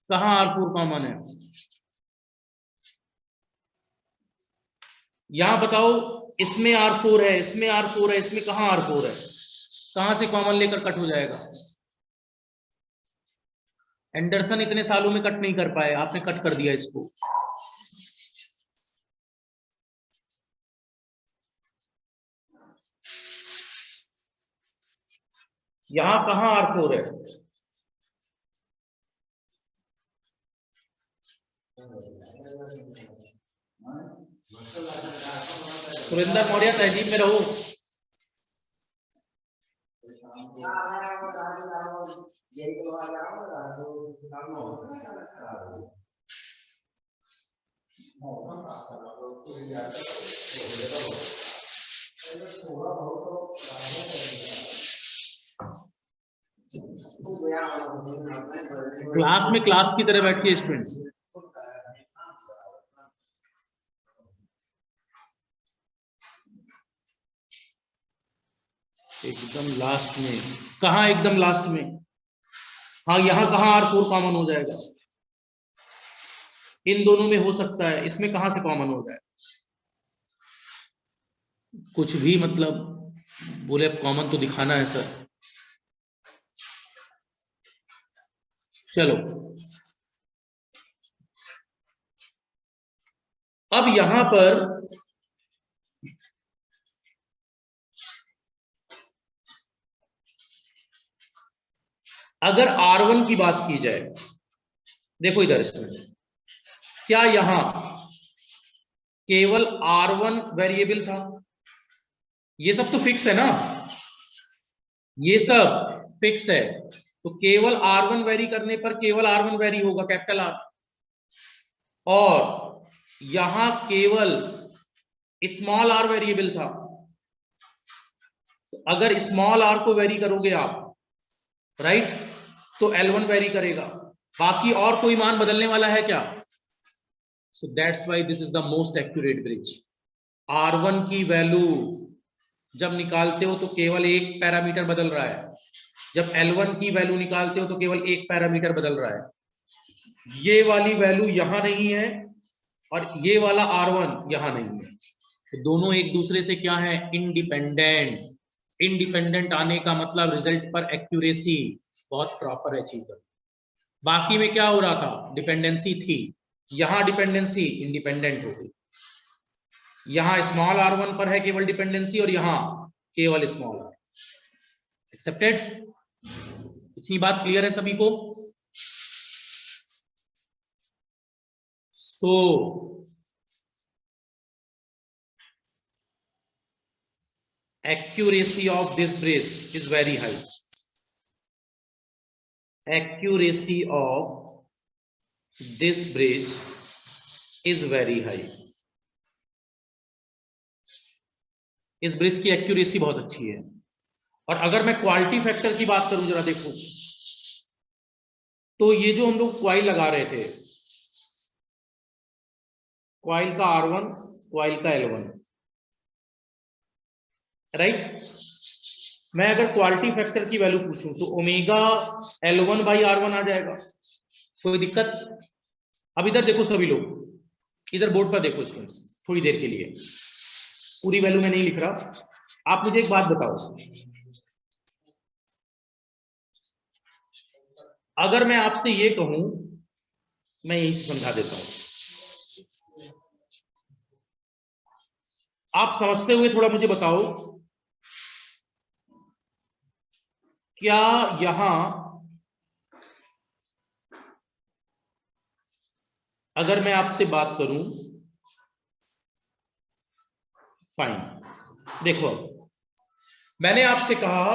कहां R4 कॉमन है? यहां बताओ, इसमें R4 है, इसमें R4 है, इसमें कहां R4 है? कहां से कॉमन लेकर कट हो जाएगा? एंडरसन इतने सालों में कट नहीं कर पाए, आपने कट कर दिया इसको। यहां कहां R4 है? सुरेंद्र मौर्य तहजीब में रहो। क्लास में क्लास की तरह बैठिए स्टूडेंट्स। एकदम लास्ट में कहा, एकदम लास्ट में, हाँ यहाँ कहाँ R4 कॉमन हो जाएगा, इन दोनों में हो सकता है, इसमें कहां से कॉमन हो जाए, कुछ भी मतलब बोले कॉमन तो दिखाना है सर। चलो अब यहां पर अगर R1 की बात की जाए, देखो इधर स्टूडेंट्स, क्या यहां केवल R1 वेरिएबल था? ये सब तो फिक्स है ना, ये सब फिक्स है, तो केवल R1 वेरी करने पर केवल R1 वेरी होगा, कैपिटल R। और यहां केवल स्मॉल r वेरिएबल था, तो अगर स्मॉल r को वेरी करोगे आप, राइट, तो L1 वेरी करेगा, बाकी और कोई मान बदलने वाला है क्या? So that's why this is the most accurate bridge. R1 की वैल्यू जब निकालते हो तो केवल एक पैरामीटर बदल रहा है, जब L1 की वैल्यू निकालते हो तो केवल एक पैरामीटर बदल रहा है, ये वाली वैल्यू यहां नहीं है और ये वाला R1 यहां नहीं है, तो दोनों एक दूसरे से क्या है, इंडिपेंडेंट। इंडिपेंडेंट आने का मतलब रिजल्ट पर एक्यूरेसी बहुत प्रॉपर अचीव कर। बाकी में क्या हो रहा था, डिपेंडेंसी थी, यहां डिपेंडेंसी इंडिपेंडेंट हो गई, यहां स्मॉल r1 पर है केवल डिपेंडेंसी और यहां केवल स्मॉल r। एक्सेप्टेड? इतनी बात क्लियर है सभी को? सो accuracy of this bridge is very high. Accuracy of this bridge is very high. इस ब्रिज की एक्यूरेसी बहुत अच्छी है। और अगर मैं क्वालिटी फैक्टर की बात करूं, जरा देखो, तो ये जो हम लोग क्वाइल लगा रहे थे, क्वाइल का R1, क्वाइल का L1, राइट, मैं अगर क्वालिटी फैक्टर की वैल्यू पूछूं तो ओमेगा L1 बाई R1 आ जाएगा, कोई दिक्कत? अब इधर देखो सभी लोग, इधर बोर्ड पर देखो स्टूडेंट्स, थोड़ी देर के लिए, पूरी वैल्यू में नहीं लिख रहा, आप मुझे एक बात बताओ, अगर मैं आपसे ये कहूं, मैं यही से समझा देता हूं, आप समझते हुए थोड़ा मुझे बताओ, क्या यहां अगर मैं आपसे बात करूं, फाइन, देखो मैंने आपसे कहा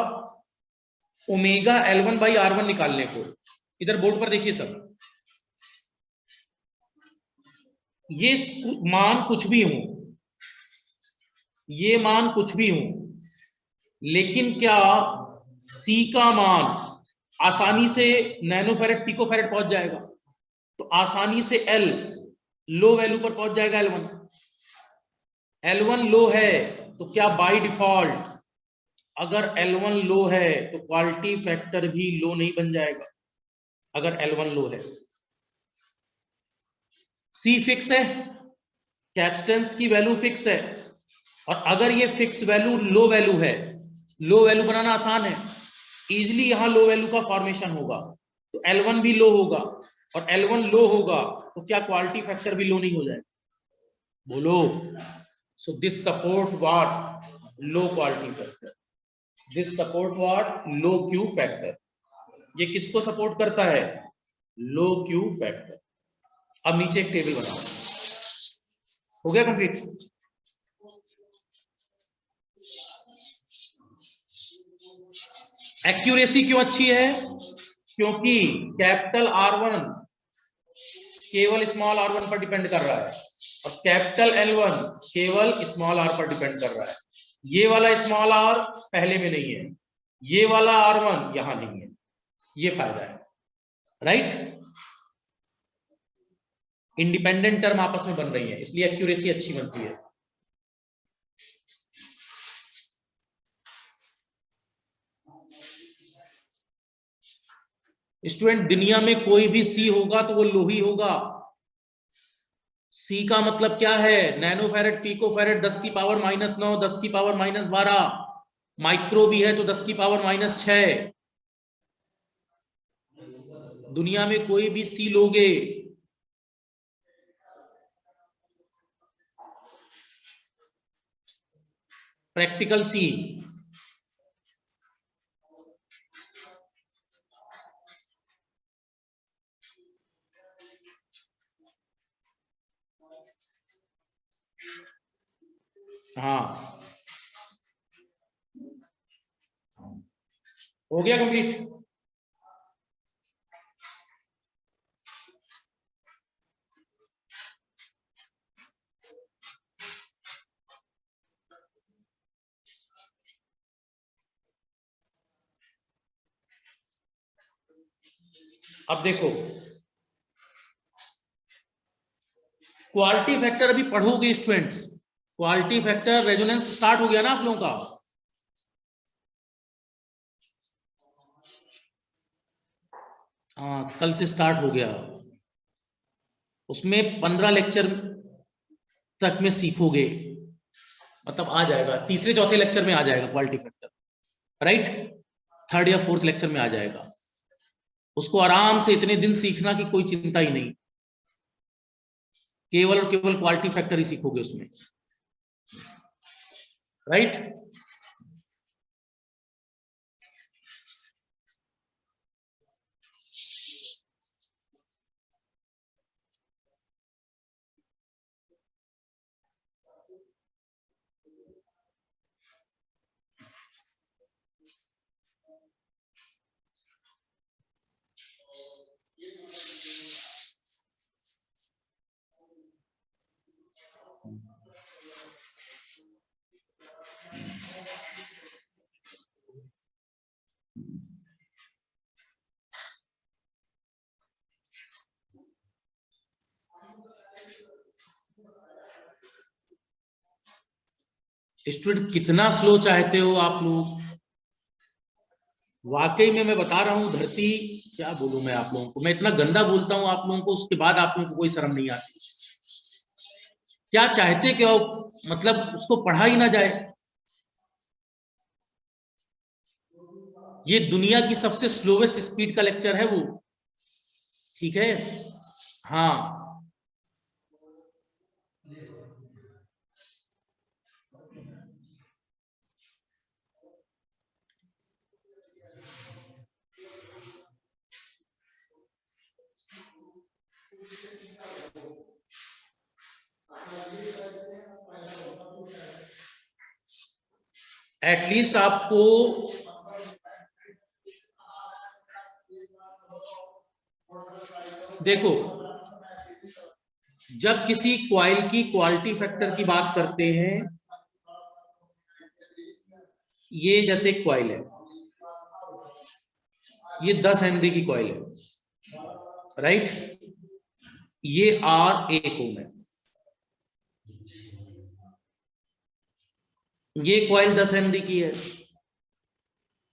ओमेगा L1 बाई R1 निकालने को, इधर बोर्ड पर देखिए सब, ये मान कुछ भी हो, ये मान कुछ भी हो, लेकिन क्या C का मान आसानी से नैनोफैरेड पिकोफैरेड पहुंच जाएगा? तो आसानी से L लो वैल्यू पर पहुंच जाएगा, L1 लो है, तो क्या बाय डिफॉल्ट अगर L1 लो है तो क्वालिटी फैक्टर भी लो नहीं बन जाएगा? अगर L1 लो है, C फिक्स है, कैपेसिटेंस की वैल्यू फिक्स है, और अगर ये फिक्स वैल्यू लो वैल्यू है, लो वैल्यू बनाना आसान है, इजिली यहां लो वैल्यू का फॉर्मेशन होगा, तो L1 भी लो होगा, और L1 लो होगा तो क्या क्वालिटी फैक्टर भी लो नहीं हो जाएगा? बोलो। So this support what? Low quality factor. This support what? Low Q factor. ये किसको सपोर्ट करता है? लो क्यू फैक्टर। अब नीचे एक टेबल बनाओ, हो गया कंप्लीट? एक्यूरेसी क्यों अच्छी है? क्योंकि कैपिटल R1 केवल स्मॉल r1 पर डिपेंड कर रहा है और कैपिटल L1 केवल स्मॉल r पर डिपेंड कर रहा है। ये वाला स्मॉल r पहले में नहीं है, ये वाला R1 यहां नहीं है, ये फायदा है, राइट। इंडिपेंडेंट टर्म आपस में बन रही है, इसलिए एक्यूरेसी अच्छी बनती है। स्टूडेंट, दुनिया में कोई भी सी होगा तो वो लो ही होगा। सी का मतलब क्या है? नैनो फेरेड, पिको फेरेड, 10 की पावर -9, 10 की पावर -12, माइक्रो भी है तो 10 की पावर -6। दुनिया में कोई भी सी लोगे, प्रैक्टिकल सी, हाँ हो गया कंप्लीट। अब देखो, क्वालिटी फैक्टर अभी पढ़ोगे students. Quality factor resonance start हो गया ना आप लोगों का? हाँ, कल से स्टार्ट हो गया। उसमें 15 लेक्चर तक में सीखोगे, मतलब आ जाएगा, तीसरे चौथे लेक्चर में आ जाएगा क्वालिटी फैक्टर, राइट। थर्ड या फोर्थ लेक्चर में आ जाएगा। उसको आराम से इतने दिन सीखना कि कोई चिंता ही नहीं, केवल और केवल क्वालिटी फैक्टर ही सीखोगे उसमें, राइट। स्टूडेंट, कितना स्लो चाहते हो आप लोग? वाकई में मैं बता रहा हूं, धरती, क्या बोलूं मैं आप लोगों को, मैं इतना गंदा बोलता हूं आप लोगों को, उसके बाद आप लोगों को कोई शर्म नहीं आती। क्या चाहते कि मतलब उसको पढ़ा ही ना जाए? ये दुनिया की सबसे स्लोवेस्ट स्पीड का लेक्चर है वो, ठीक है। हाँ, एटलीस्ट आपको देखो, जब किसी क्वाइल की क्वालिटी फैक्टर की बात करते हैं, ये जैसे क्वाइल है, ये 10 हेनरी की क्वाइल है, राइट। ये R 1 ओम है, ये क्वाइल 10 हेनरी की है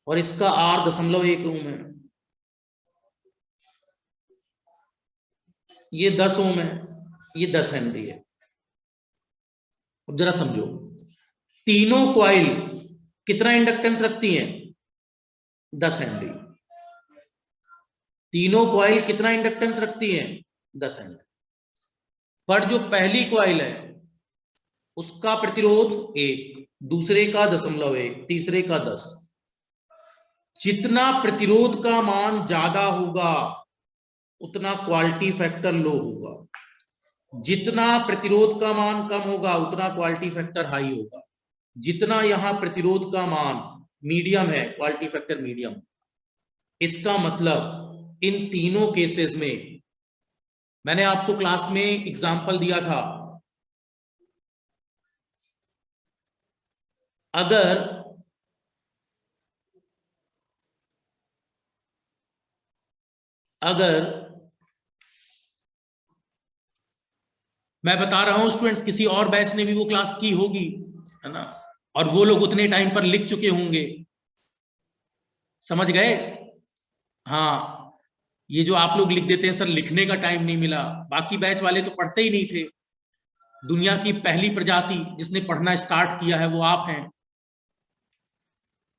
और इसका R 0.1 ओम है। ये 10 ओम है, ये 10 हेनरी है। अब जरा समझो, तीनों क्वाइल कितना इंडक्टेंस रखती हैं? 10 हेनरी। तीनों क्वाइल कितना इंडक्टेंस रखती हैं? 10 हेनरी। पर जो पहली क्वाइल है उसका प्रतिरोध 1, दूसरे का 0.1, तीसरे का 10। जितना प्रतिरोध का मान ज्यादा होगा उतना क्वालिटी फैक्टर लो होगा, जितना प्रतिरोध का मान कम होगा उतना क्वालिटी फैक्टर हाई होगा। जितना यहां प्रतिरोध का मान मीडियम है, क्वालिटी फैक्टर मीडियम। इसका मतलब इन तीनों केसेस में मैंने आपको क्लास में एग्जांपल दिया था, अगर मैं बता रहा हूं स्टूडेंट्स, किसी और बैच ने भी वो क्लास की होगी, है ना, और वो लोग उतने टाइम पर लिख चुके होंगे, समझ गए? हाँ, ये जो आप लोग लिख देते हैं सर लिखने का टाइम नहीं मिला, बाकी बैच वाले तो पढ़ते ही नहीं थे। दुनिया की पहली प्रजाति जिसने पढ़ना स्टार्ट किया है वो आप हैं, है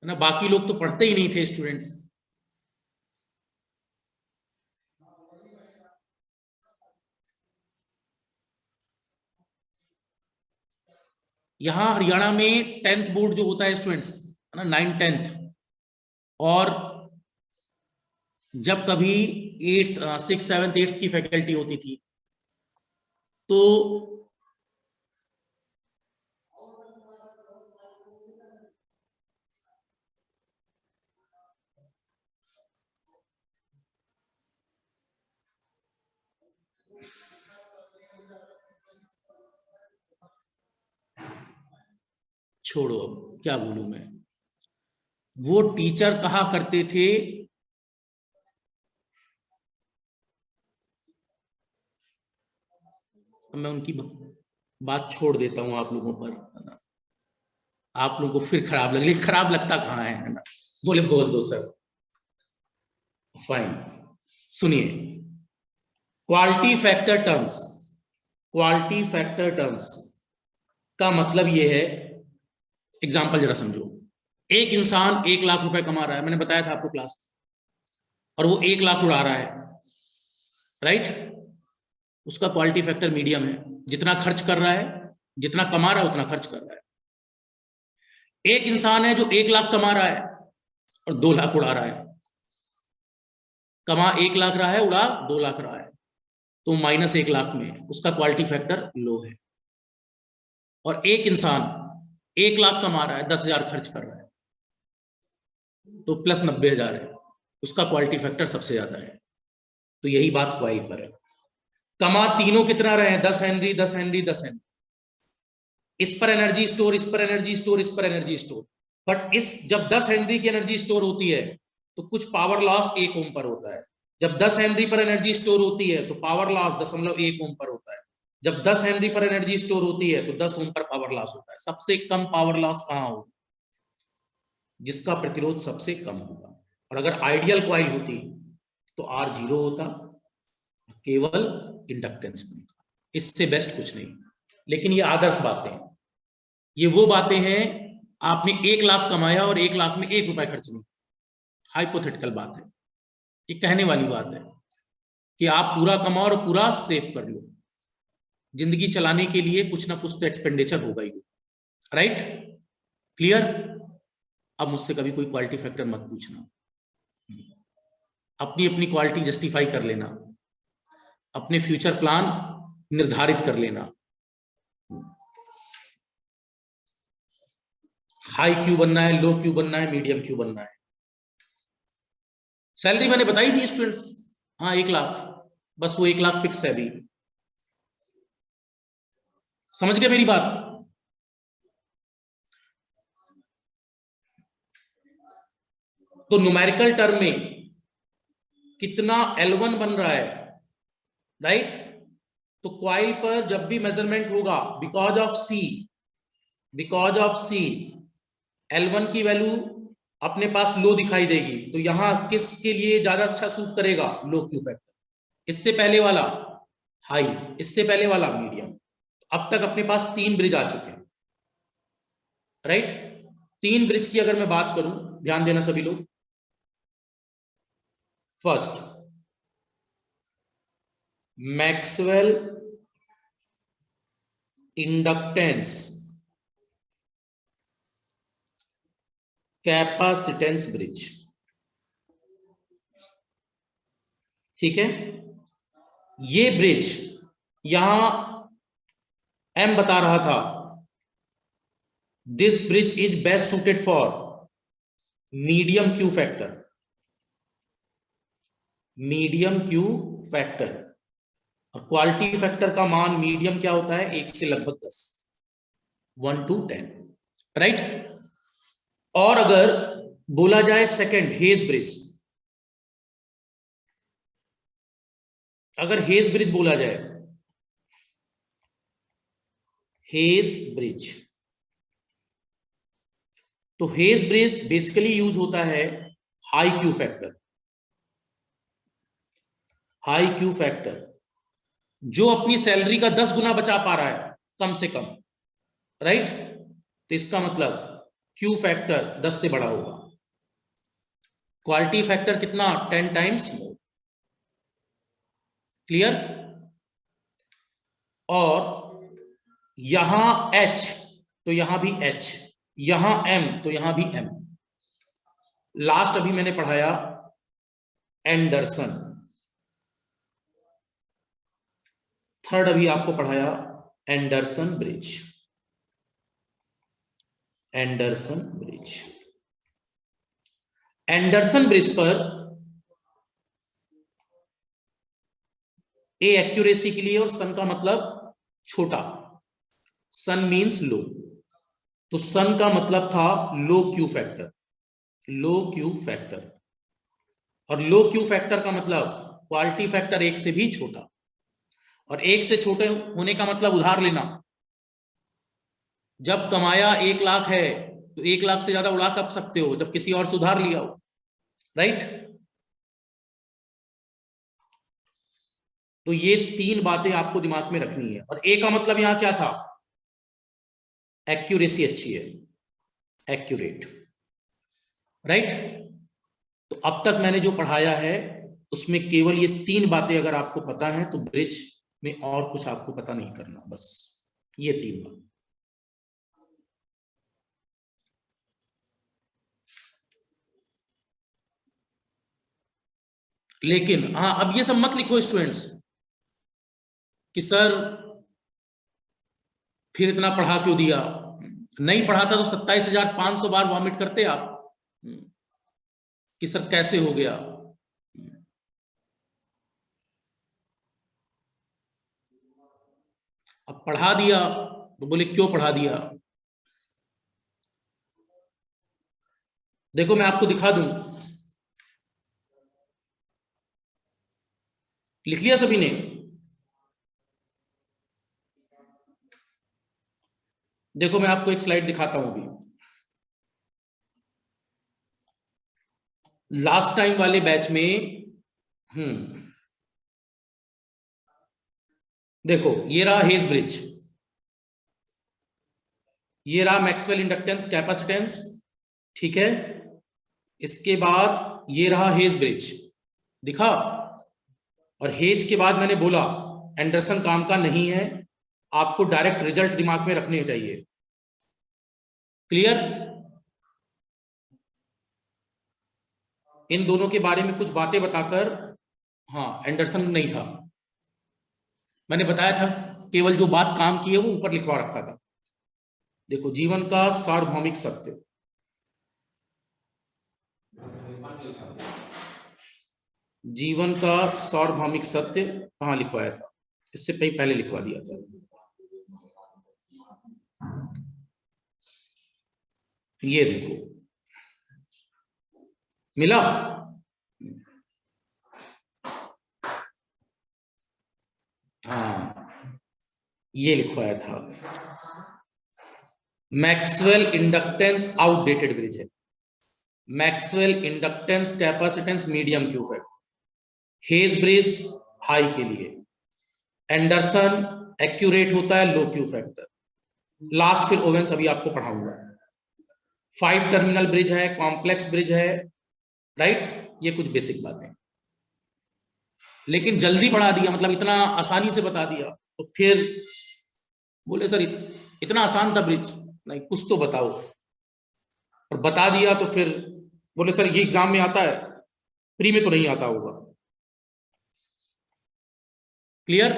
ना, बाकी लोग तो पढ़ते ही नहीं थे स्टूडेंट्स। यहां हरियाणा में 10th बोर्ड जो होता है स्टूडेंट्स, है ना, 9th 10th, और जब कभी 8th 6th 7th 8th की फैकल्टी होती थी तो छोड़ो, अब क्या बोलूं मैं, वो टीचर कहा करते थे, मैं उनकी बात छोड़ देता हूं आप लोगों पर, है ना, आप लोगों को फिर खराब लगे, खराब लगता कहां है ना, बोले बोल दो सर, फाइन। सुनिए, quality factor terms, quality factor terms का मतलब ये है, एग्जांपल जरा समझो, एक इंसान 1 लाख रुपए कमा रहा है, मैंने बताया था आपको क्लास में, और वो 1 लाख उड़ा रहा है, राइट, उसका क्वालिटी फैक्टर मीडियम है, जितना खर्च कर रहा है, जितना कमा रहा है उतना खर्च कर रहा है। एक इंसान है जो 1 लाख कमा रहा है और 2 लाख उड़ा रहा है, कमा 1 लाख रहा है, उड़ा 2 लाख रहा है, तो -1 लाख में उसका क्वालिटी फैक्टर लो है। और एक इंसान 1 लाख कमा रहा है, 10,000 खर्च कर रहा है, तो +90,000 है, उसका क्वालिटी फैक्टर सबसे ज्यादा है। तो यही बात क्वाइल पर है, कमा तीनों कितना रहे हैं, 10 हेनरी 10 हेनरी 10 हेनरी, इस पर एनर्जी स्टोर, इस पर एनर्जी स्टोर, इस पर एनर्जी स्टोर, बट इस जब 10 हेनरी की एनर्जी स्टोर होती है तो कुछ पावर लॉस 1 ओम पर होता है, जब 10 हेनरी पर एनर्जी स्टोर होती है तो पावर लॉस 0.1 ओम पर होता है, जब 10 हेनरी पर एनर्जी स्टोर होती है तो 10 ओम पर पावर लॉस होता है। सबसे कम पावर लॉस कहां होगा, जिसका प्रतिरोध सबसे कम होगा। और अगर आइडियल क्वाइल होती तो R 0 होता, केवल इंडक्टेंस में, इससे बेस्ट कुछ नहीं। लेकिन ये आदर्श बातें, ये वो बातें हैं, आपने 1 लाख कमाया और 1 लाख में 1 रुपए खर्च नहीं, हाइपोथेटिकल बात है, ये कहने वाली बात है कि आप पूरा कमाओ और पूरा सेव कर लो, जिंदगी चलाने के लिए कुछ ना कुछ तो एक्सपेंडिचर होगा ही, राइट, क्लियर। अब मुझसे कभी कोई क्वालिटी फैक्टर मत पूछना, अपनी अपनी क्वालिटी जस्टिफाई कर लेना, अपने फ्यूचर प्लान निर्धारित कर लेना, हाई क्यों बनना है, लो क्यों बनना है, मीडियम क्यों बनना है। सैलरी मैंने बताई थी स्टूडेंट्स, हाँ 1 लाख, बस वो 1 लाख फिक्स है अभी, समझ गए मेरी बात। तो न्यूमेरिकल टर्म में कितना L1 बन रहा है, राइट, तो क्वाइल पर जब भी मेजरमेंट होगा बिकॉज ऑफ सी L1 की वैल्यू अपने पास लो दिखाई देगी, तो यहां किसके लिए ज्यादा अच्छा सूट करेगा, लो क्यू फैक्टर, इससे पहले वाला हाई, इससे पहले वाला मीडियम। अब तक अपने पास 3 ब्रिज आ चुके हैं, राइट, 3 ब्रिज की अगर मैं बात करूं, ध्यान देना सभी लोग, first Maxwell inductance capacitance bridge, ठीक है, ये ब्रिज यहां M बता रहा था, this bridge is best suited for medium Q factor, medium Q factor. और क्वालिटी फैक्टर का मान मीडियम क्या होता है, 1 से लगभग 10, 1 to 10, राइट। और अगर बोला जाए सेकंड हेज ब्रिज, अगर हेज ब्रिज बोला जाए, हेज ब्रिज, तो हेज ब्रिज बेसिकली यूज होता है high Q factor, high Q factor जो अपनी सैलरी का 10 गुना बचा पा रहा है कम से कम, राइट। तो इसका मतलब क्यू फैक्टर 10 से बड़ा होगा, क्वालिटी फैक्टर कितना, 10 टाइम्स मोर। क्लियर। और यहां H तो यहां भी H, यहां M तो यहां भी M। लास्ट अभी मैंने पढ़ाया एंडरसन, थर्ड अभी आपको पढ़ाया Anderson bridge, Anderson bridge. Anderson bridge पर ए एक्यूरेसी के लिए, और सन का मतलब छोटा, सन मींस लो, तो सन का मतलब था लो क्यू फैक्टर, लो क्यू फैक्टर। और लो क्यू फैक्टर का मतलब क्वालिटी फैक्टर 1 से भी छोटा, और 1 से छोटे होने का मतलब उधार लेना। जब कमाया 1 लाख है तो 1 लाख से ज्यादा उड़ा कब सकते हो, जब किसी और से उधार लिया हो, राइट। तो ये 3 बातें आपको दिमाग में रखनी है। और ए का मतलब यहां क्या था, एक्यूरेसी अच्छी है, एक्यूरेट, राइट। तो अब तक मैंने जो पढ़ाया है उसमें केवल ये 3 बातें अगर आपको पता है तो ब्रिज में और कुछ आपको पता नहीं करना, बस ये 3 बात। लेकिन हाँ, अब ये सब मत लिखो स्टूडेंट्स कि सर फिर इतना पढ़ा क्यों दिया, नहीं पढ़ाता तो 27,500 बार वॉमिट करते आप कि सर कैसे हो गया। अब पढ़ा दिया तो बोले क्यों पढ़ा दिया। देखो मैं आपको दिखा दूं, लिख लिया सभी ने। देखो मैं आपको एक स्लाइड दिखाता हूं अभी, लास्ट टाइम वाले बैच में। देखो ये रहा हेज ब्रिज, ये रहा मैक्सवेल इंडक्टेंस कैपेसिटेंस, ठीक है। इसके बाद ये रहा हेज ब्रिज, दिखा। और हेज के बाद मैंने बोला एंडरसन काम का नहीं है, आपको डायरेक्ट रिजल्ट दिमाग में रखने चाहिए। क्लियर। इन दोनों के बारे में कुछ बातें बताकर, हाँ एंडरसन नहीं था, मैंने बताया था केवल जो बात काम की है वो ऊपर लिखवा रखा था। देखो जीवन का सार्वभौमिक सत्य, जीवन का सार्वभौमिक सत्य कहां लिखवाया था, इससे पहले लिखवा दिया था। ये देखो मिला, हाँ ये लिखवाया था। मैक्सवेल इंडक्टेंस आउटडेटेड ब्रिज है, Maxwell inductance capacitance medium Q है, हेज ब्रिज हाई के लिए, एंडरसन एक्यूरेट होता है लो क्यू फैक्टर, लास्ट फिर ओवेंस अभी आपको पढ़ाऊंगा। 5 टर्मिनल ब्रिज है, कॉम्प्लेक्स ब्रिज है, राइट। ये कुछ बेसिक बातें, लेकिन जल्दी पढ़ा दिया, मतलब इतना आसानी से बता दिया, तो फिर बोले सर इतना आसान था ब्रिज, नहीं कुछ तो बताओ। और बता दिया तो फिर बोले सर ये एग्जाम में आता है, प्री में तो नहीं आता होगा। क्लियर,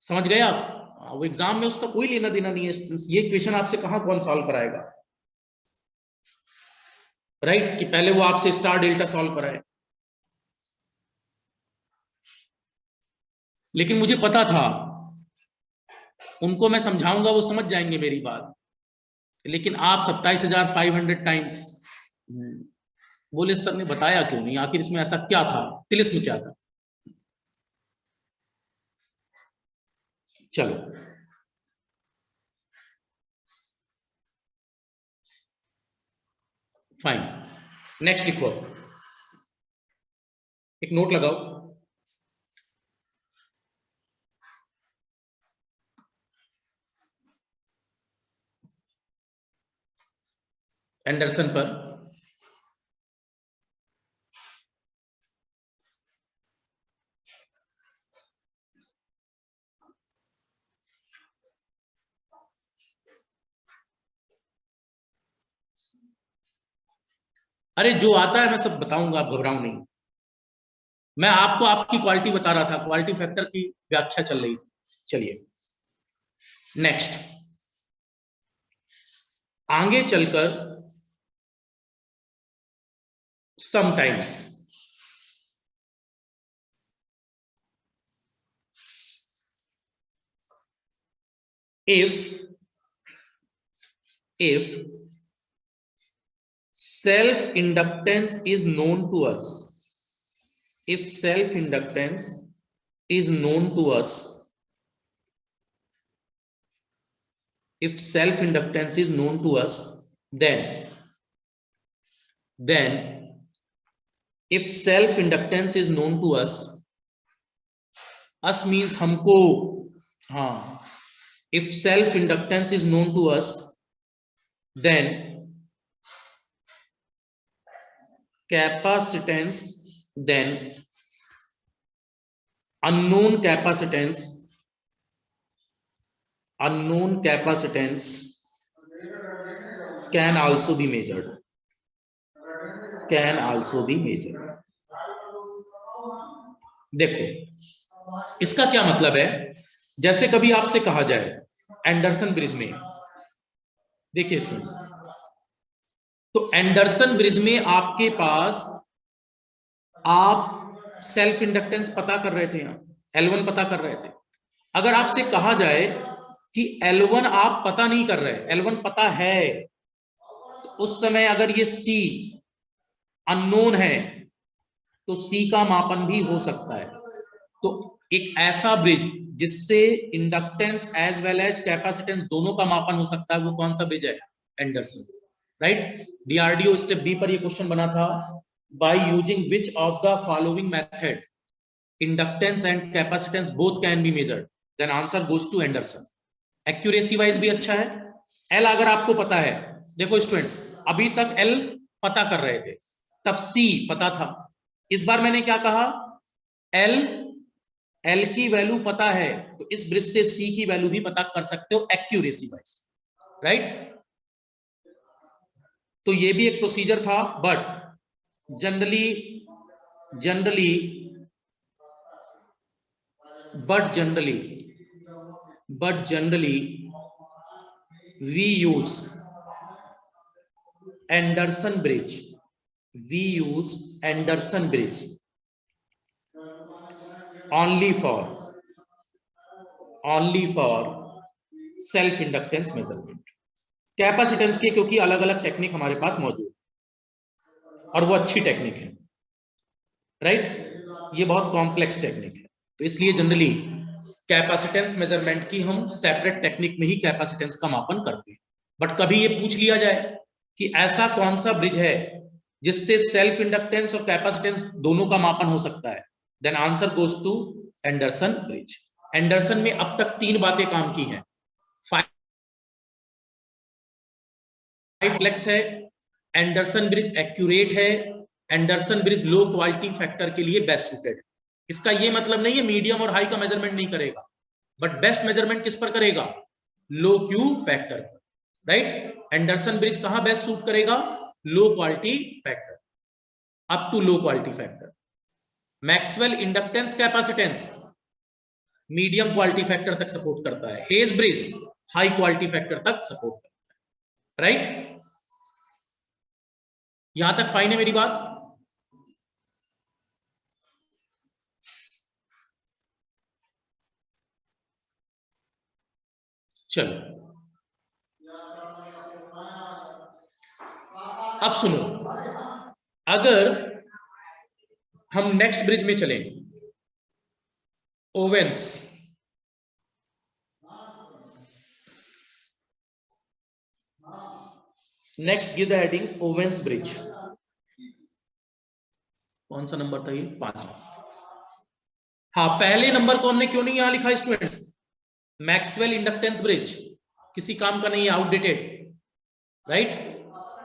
समझ गए आप। वो एग्जाम में उसका कोई लेना देना नहीं है। ये क्वेश्चन आपसे कहां कौन सॉल्व कराएगा, राइट? कि पहले वो आपसे स्टार डेल्टा सॉल्व कराए। लेकिन मुझे पता था उनको मैं समझाऊंगा वो समझ जाएंगे मेरी बात। लेकिन आप 27,500 टाइम्स बोले सर ने बताया क्यों नहीं, आखिर इसमें ऐसा क्या था, तिलिस्म क्या था? चलो फाइन, नेक्स्ट लिखो, एक नोट लगाओ। एंडरसन पर अरे जो आता है मैं सब बताऊंगा, आप घबराओ नहीं। मैं आपको आपकी क्वालिटी बता रहा था, क्वालिटी फैक्टर की व्याख्या चल रही थी। चलिए नेक्स्ट, आगे चलकर sometimes if self inductance is known to us, if self inductance is known to us, if self inductance is known to us, then if self inductance is known to us means हमको, हाँ, if self inductance is known to us, then capacitance, then unknown capacitance can also be measured, can also be measured। देखो इसका क्या मतलब है, जैसे कभी आपसे कहा जाए एंडरसन ब्रिज में, देखिए स्टूडेंट्स, तो एंडरसन ब्रिज में आपके पास आप सेल्फ इंडक्टेंस पता कर रहे थे, यहां L1 पता कर रहे थे। अगर आपसे कहा जाए कि L1 आप पता नहीं कर रहे, L1 पता है, तो उस समय अगर ये C अननोन है तो C का मापन भी हो सकता है। तो एक ऐसा ब्रिज जिससे inductance as well as capacitance दोनों का मापन हो सकता है, वो कौन सा ब्रिज है? Anderson, right? DRDO step B पर ये क्वेश्चन बना था, by using which of the following method inductance and capacitance both can be measured, then answer goes to Anderson. Accuracy wise भी अच्छा है। एल अगर आपको पता है, देखो स्टूडेंट्स अभी तक एल पता कर रहे थे, तब सी पता था। इस बार मैंने क्या कहा, एल की वैल्यू पता है, तो इस ब्रिज से सी की वैल्यू भी पता कर सकते हो एक्यूरेसी वाइज, राइट? तो ये भी एक प्रोसीजर था, but generally we use Anderson bridge, only for self inductance measurement, capacitance की, क्योंकि अलग अलग टेक्निक हमारे पास मौजूद और वो अच्छी टेक्निक है, राइट? ये बहुत कॉम्प्लेक्स टेक्निक है, तो इसलिए जनरली कैपेसिटेंस मेजरमेंट की हम सेपरेट टेक्निक में ही कैपेसिटेंस का मापन करते हैं। बट कभी ये पूछ लिया जाए कि ऐसा कौन सा ब्रिज है जिससे सेल्फ इंडक्टेंस और कैपेसिटेंस दोनों का मापन हो सकता है, then answer goes to Anderson bridge. Anderson में अब तक 3 बातें काम की हैं। फ्लेक्स है, एंडरसन ब्रिज एक्यूरेट है, एंडरसन ब्रिज लो क्वालिटी फैक्टर के लिए बेस्ट सूटेड है। इसका ये मतलब नहीं है मीडियम और हाई का मेजरमेंट नहीं करेगा, बट बेस्ट मेजरमेंट किस पर करेगा? लो क्यू फैक्टर पर, राइट? एंडरसन ब्रिज कहां बेस्ट सूट करेगा? Low quality factor, up to low quality factor. Maxwell inductance capacitance, medium quality factor तक सपोर्ट करता है, Hay's bridge high quality factor तक सपोर्ट करता है, राइट? यहां तक फाइन है मेरी बात? चलो अब सुनो, अगर हम नेक्स्ट ब्रिज में चलें, Owens, next give the heading Owens bridge. कौन सा नंबर था ये? 5। हाँ, पहले नंबर को हमने क्यों नहीं यहां लिखा स्टूडेंट्स? मैक्सवेल इंडक्टेंस ब्रिज किसी काम का नहीं है, आउटडेटेड, राइट?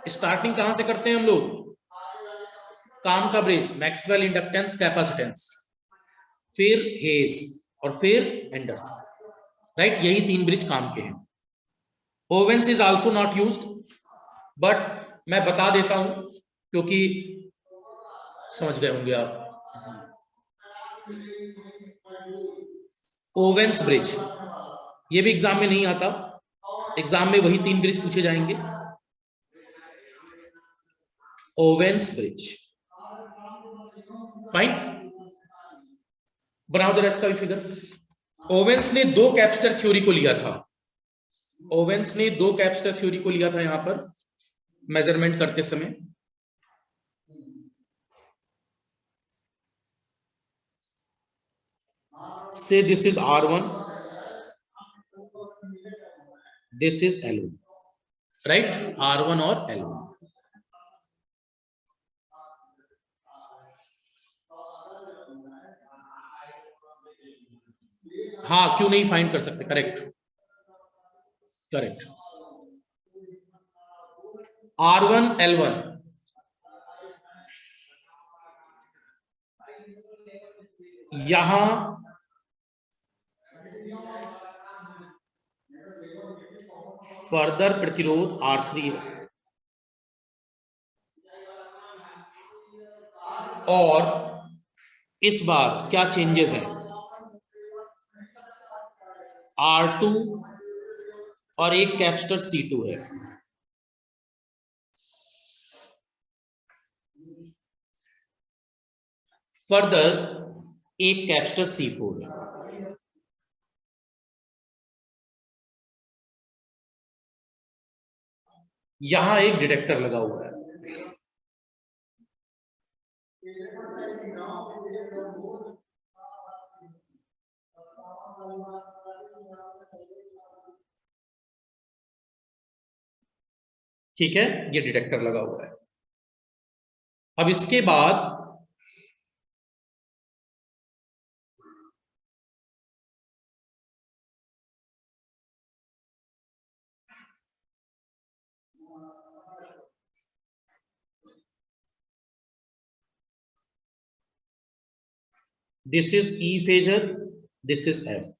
स्टार्टिंग कहां से करते हैं हम लोग? काम का ब्रिज, मैक्सवेल इंडक्टेंस कैपेसिटेंस, फिर हेस और फिर एंडरसन, राइट? यही 3 ब्रिज काम के हैं। Owens is also not used, but मैं बता देता हूं क्योंकि समझ गए होंगे आप। ओवेंस ब्रिज ये भी एग्जाम में नहीं आता, एग्जाम में वही 3 ब्रिज पूछे जाएंगे। Owens bridge, fine. बनाओ द रेस्ट का भी फिगर। ओवेंस ने 2 कैपेसिटर थ्योरी को लिया था, ओवेंस ने 2 कैपेसिटर थ्योरी को लिया था यहां पर मेजरमेंट करते समय। से this is R1, this is L1, right? R1 और L1। हाँ, क्यों नहीं फाइंड कर सकते? Correct, correct. R1 L1 यहां फर्दर प्रतिरोध R3 है, और इस बार क्या चेंजेस हैं? R2 और एक कैपेसिटर C2 है। फर्दर एक कैपेसिटर C4 है। यहां एक डिटेक्टर लगा हुआ है, ठीक है? ये डिटेक्टर लगा हुआ है। अब इसके बाद this is E phasor, this is F।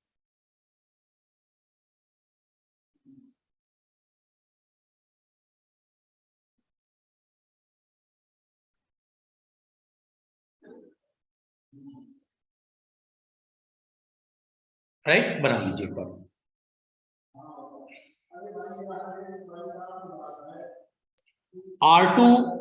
Right? बना लीजिए एक बार। R2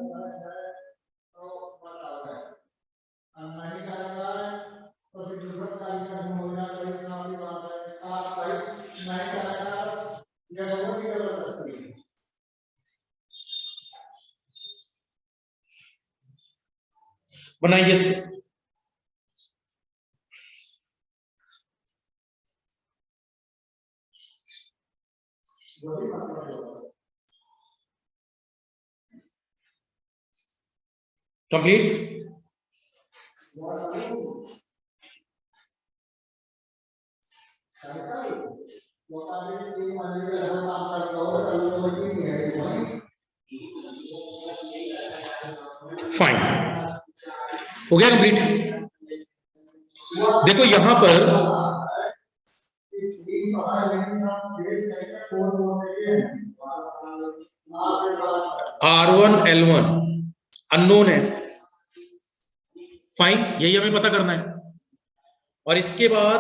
बनाइए इसको। कंप्लीट। फाइन, हो गया कंप्लीट। देखो यहां पर R1 L1 अननोन है, फाइन, यही हमें पता करना है। और इसके बाद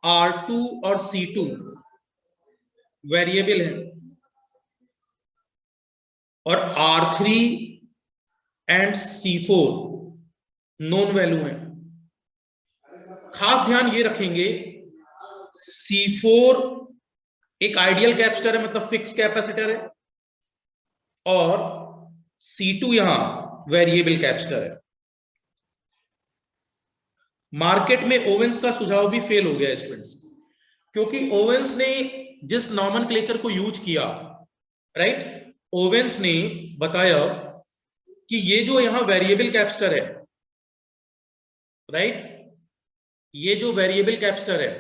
R2 और C2 वेरिएबल है और R3 and C4 non value है। खास ध्यान ये रखेंगे, C4 एक आइडियल कैपेसिटर है, मतलब फिक्स कैपेसिटर है, और C2 यहां वेरिएबल कैपेसिटर है। मार्केट में ओवेंस का सुझाव भी फेल हो गया स्टूडेंट्स, क्योंकि ओवेंस ने जिस नॉमेनक्लेचर को यूज किया, राइट, ओवेंस ने बताया कि ये जो यहां वेरिएबल कैपेसिटर है, राइट, ये जो वेरिएबल कैपेसिटर है,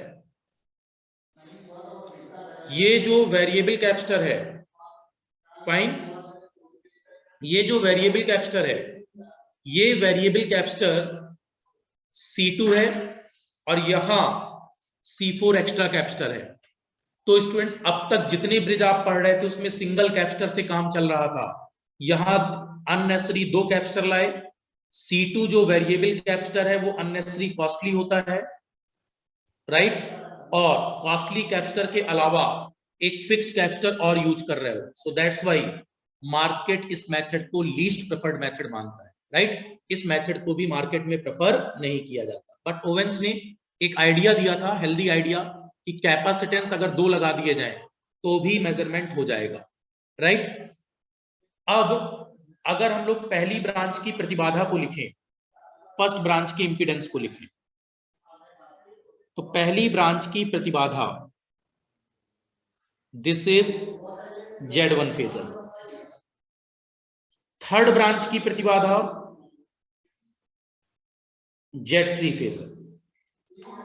ये जो वेरिएबल कैपेसिटर है, फाइन, ये जो वेरिएबल कैपेसिटर है, ये वेरिएबल कैपेसिटर C2 है और यहां C4 एक्स्ट्रा कैपेसिटर है। तो स्टूडेंट्स अब तक जितने ब्रिज आप पढ़ रहे थे उसमें सिंगल कैपेसिटर से काम चल रहा था, यहां अननेसेसरी 2 कैपेसिटर लाए। C2 जो वेरिएबल कैपेसिटर है वो अननेसेसरी कॉस्टली होता है, राइट, और कॉस्टली कैपेसिटर के अलावा एक फिक्स्ड कैपेसिटर और यूज कर रहे हो, सो दैट्स व्हाई मार्केट इस मेथड को लीस्ट प्रेफर्ड मेथड मानता है, राइट। इस मेथड को भी मार्केट में प्रेफर नहीं किया जाता, बट ओवेंस ने एक आइडिया दिया था, हेल्दी आइडिया, कि कैपेसिटेंस अगर 2 लगा दिए जाए तो भी मेजरमेंट हो जाएगा, राइट। अब अगर हम लोग पहली ब्रांच की प्रतिबाधा को लिखें, फर्स्ट ब्रांच की इंपीडेंस को लिखें, तो पहली ब्रांच की प्रतिबाधा, this is Z1 phasor. Third branch की प्रतिबाधा Z3 फेजर,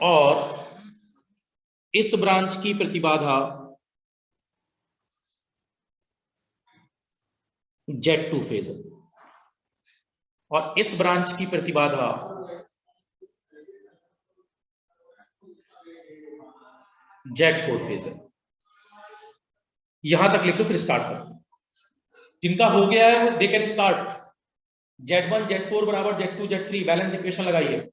और इस ब्रांच की प्रतिबाधा Z2 फेजर, और इस ब्रांच की प्रतिबाधा Z4 फेजर। यहां तक लिख लो, फिर स्टार्ट करते हैं। जिनका हो गया है वो they can start. Z1 Z4 बराबर Z2 Z3 बैलेंस इक्वेशन लगाइए।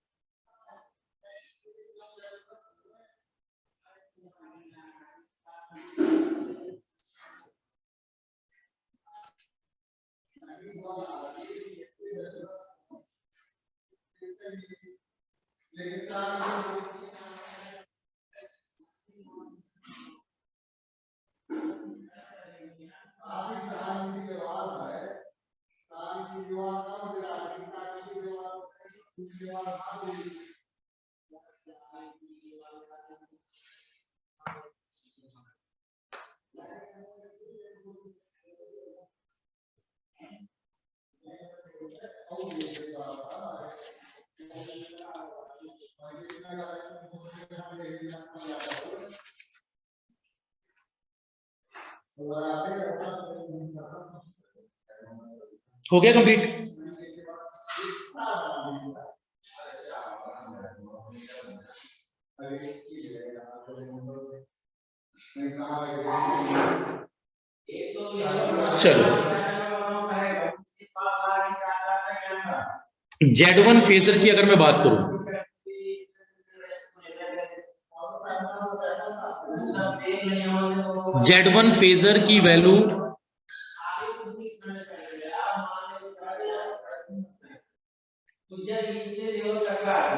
हो गया कंप्लीट? चलो, Z1 फेजर की अगर मैं बात करूं, Z1 फेजर की value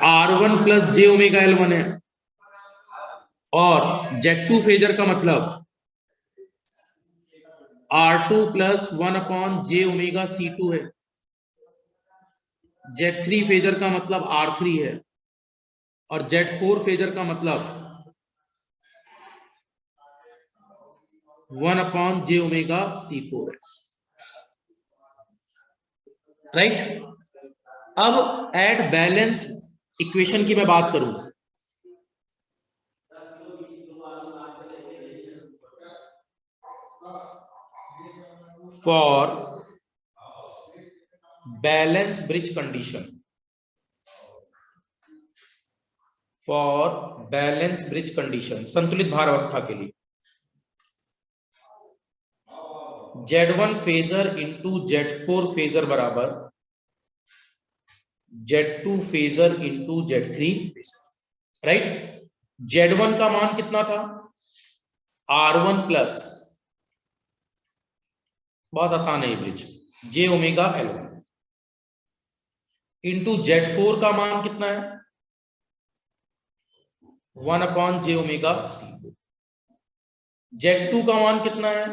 R1 plus J omega L1 है, और Z2 फेजर का मतलब R2 plus 1 upon J omega C2 है। Z3 फेजर का मतलब R3 है, और Z4 फेजर का मतलब 1 अपॉन J ओमेगा C4 है, राइट। अब एट बैलेंस इक्वेशन की मैं बात करूं, for balance bridge condition, for balance bridge condition, संतुलित भार अवस्था के लिए, Z1 phasor into Z4 phasor बराबर Z2 phasor into Z3 phasor, right. Z1 का मान कितना था, R1 प्लस, बहुत आसान है ये bridge, J omega L1 into Z4 का मान कितना है, 1/J ओमेगा C4। Z2 का मान कितना है,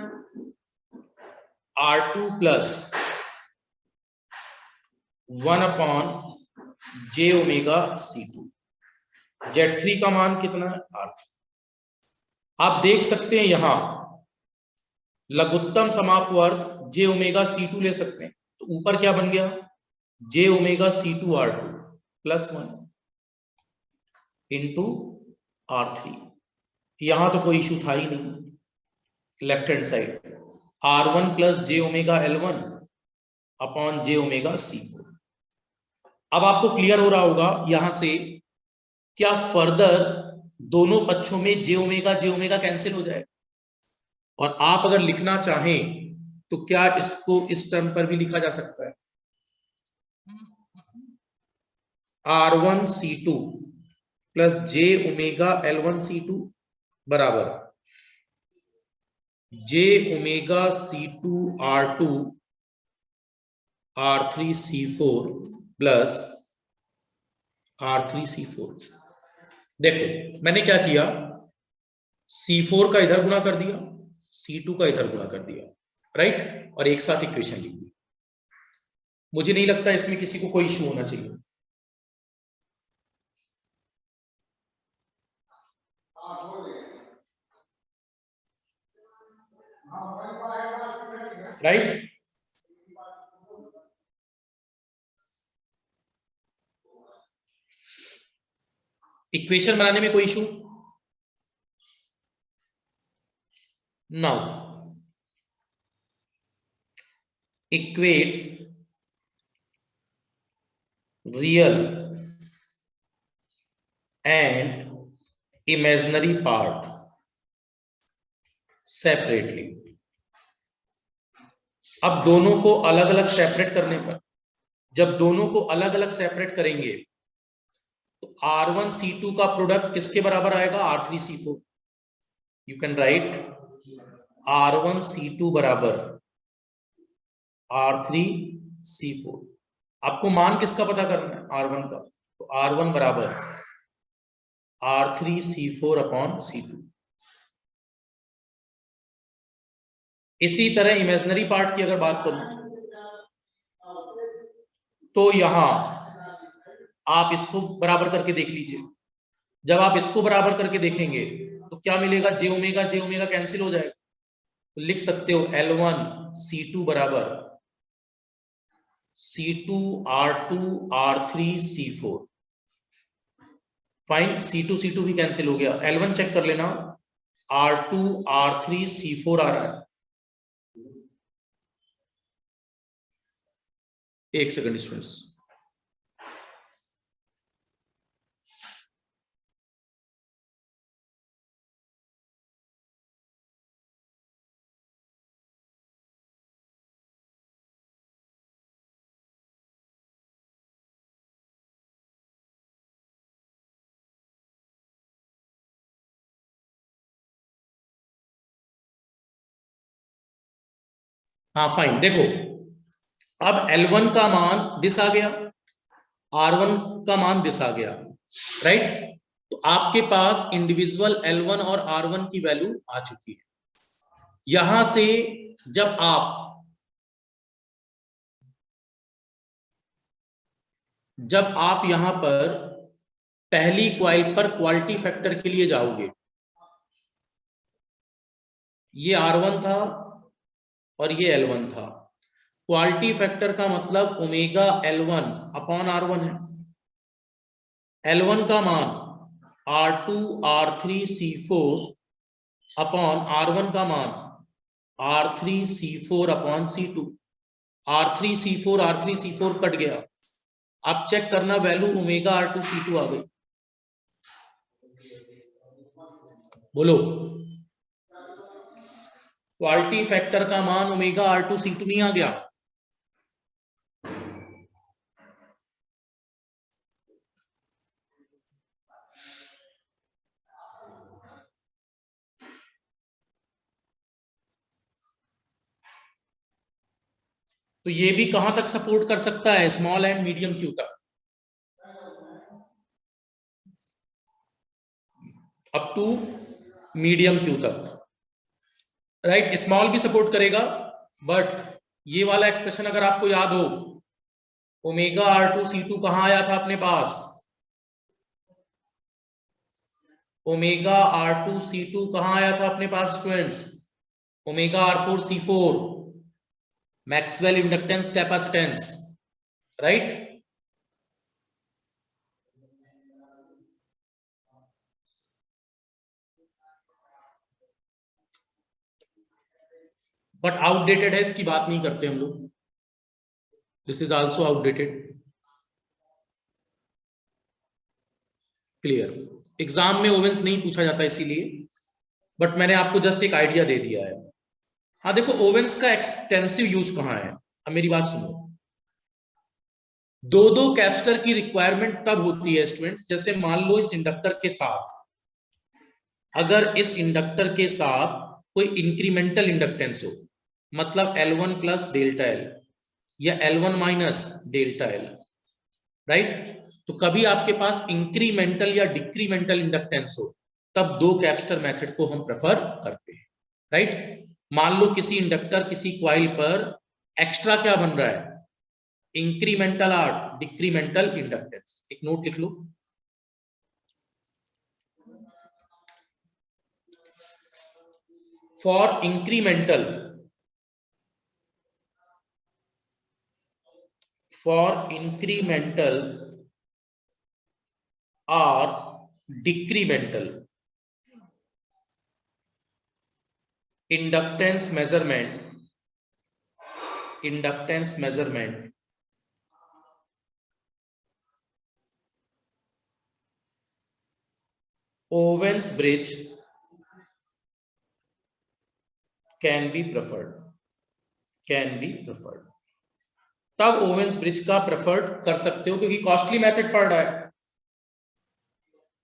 R2 plus 1/J omega C2। Z3 का मान कितना है, R3। आप देख सकते हैं यहां लघुत्तम समापवर्ग J ओमेगा C2 ले सकते हैं, तो ऊपर क्या बन गया, J omega C2 R2 plus 1 into R3। यहां तो कोई इशू था ही नहीं, left hand side R1 plus J omega L1 upon J omega C4। अब आपको क्लियर हो रहा होगा यहां से, क्या फर्दर दोनों पक्षों में J ओमेगा कैंसिल हो जाए, और आप अगर लिखना चाहें तो क्या इसको इस टर्म पर भी लिखा जा सकता है, R1 C2 plus J omega L1 C2 बराबर J omega C2 R2 R3 C4 plus R3 C4। देखो मैंने क्या किया, C4 का इधर गुणा कर दिया, C2 का इधर गुणा कर दिया, राइट, और एक साथ इक्वेशन लिख दी। मुझे नहीं लगता इसमें किसी को कोई इशू होना चाहिए। राइट, इक्वेशन बनाने में कोई issue, now equate real and imaginary part separately. अब दोनों को अलग अलग सेपरेट करने पर, जब दोनों को अलग अलग सेपरेट करेंगे तो R1 C2 का प्रोडक्ट किसके बराबर आएगा, R3 C4। You can write R1 C2 बराबर R3 C4। आपको मान किसका पता करना है, R1 का, तो R1 बराबर R3 C4 अपॉन C2। इसी तरह इमेजिनरी पार्ट की अगर बात करूं तो यहां आप इसको बराबर करके देख लीजिए। जब आप इसको बराबर करके देखेंगे तो क्या मिलेगा, J ओमेगा कैंसिल हो जाएगा, तो लिख सकते हो L1 C2 बराबर C2 R2 R3 C4। Fine, C2 भी कैंसिल हो गया, L1 चेक कर लेना, R2 R3 C4 आ रहा है। एक सेकंड स्टूडेंट्स, हाँ फाइन, देखो अब L1 का मान दिस आ गया, R1 का मान दिस आ गया, राइट। तो आपके पास इंडिविजुअल L1 और R1 की वैल्यू आ चुकी है। यहां से जब आप यहां पर पहली क्वाइल पर क्वालिटी फैक्टर के लिए जाओगे, ये R1 था और ये L1 था, क्वालिटी फैक्टर का मतलब ओमेगा L1 अपॉन R1 है। L1 का मान R2 R3 C4 upon R1 का मान R3 C4 upon C2। R3 C4 cut गया, आप चेक करना वैल्यू ओमेगा R2 C2 आ गई, बोलो क्वालिटी फैक्टर का मान ओमेगा R2 C2 नहीं आ गया। तो ये भी कहां तक सपोर्ट कर सकता है, स्मॉल एंड मीडियम क्यू तक, अप टू मीडियम क्यू तक, राइट। स्मॉल भी सपोर्ट करेगा, बट ये वाला एक्सप्रेशन अगर आपको याद हो, ओमेगा R2C2 कहां आया था अपने पास, ओमेगा R2C2 कहां आया था अपने पास students, omega R4C4, Maxwell inductance capacitance, right. But outdated है, इसकी बात नहीं करते हम लोग, this is also outdated. Clear, exam में ओवेंस नहीं पूछा जाता इसीलिए, बट मैंने आपको जस्ट एक आइडिया दे दिया है। हाँ देखो, ओवेंस का एक्सटेंसिव यूज कहाँ है, अब मेरी बात सुनो। दो दो कैपेसिटर की रिक्वायरमेंट तब होती है स्टूडेंट्स, जैसे मान लो इस इंडक्टर के साथ, अगर इस इंडक्टर के साथ कोई इंक्रीमेंटल इंडक्टेंस हो, मतलब L1 प्लस डेल्टा एल या L1 minus delta L, right. तो कभी आपके पास इंक्रीमेंटल या डिक्रीमेंटल इंडक्टेंस हो, तब दो कैपेसिटर मेथड को हम प्रेफर करते हैं, राइट। मान लो किसी इंडक्टर, किसी क्वाइल पर एक्स्ट्रा क्या बन रहा है, इंक्रीमेंटल और डिक्रीमेंटल इंडक्टेंस। एक नोट लिख लो, for incremental, or decremental inductance measurement Owen's bridge can be preferred, तब ओवेंस ब्रिज का प्रेफर्ड कर सकते हो, क्योंकि कॉस्टली मेथड पड़ रहा है।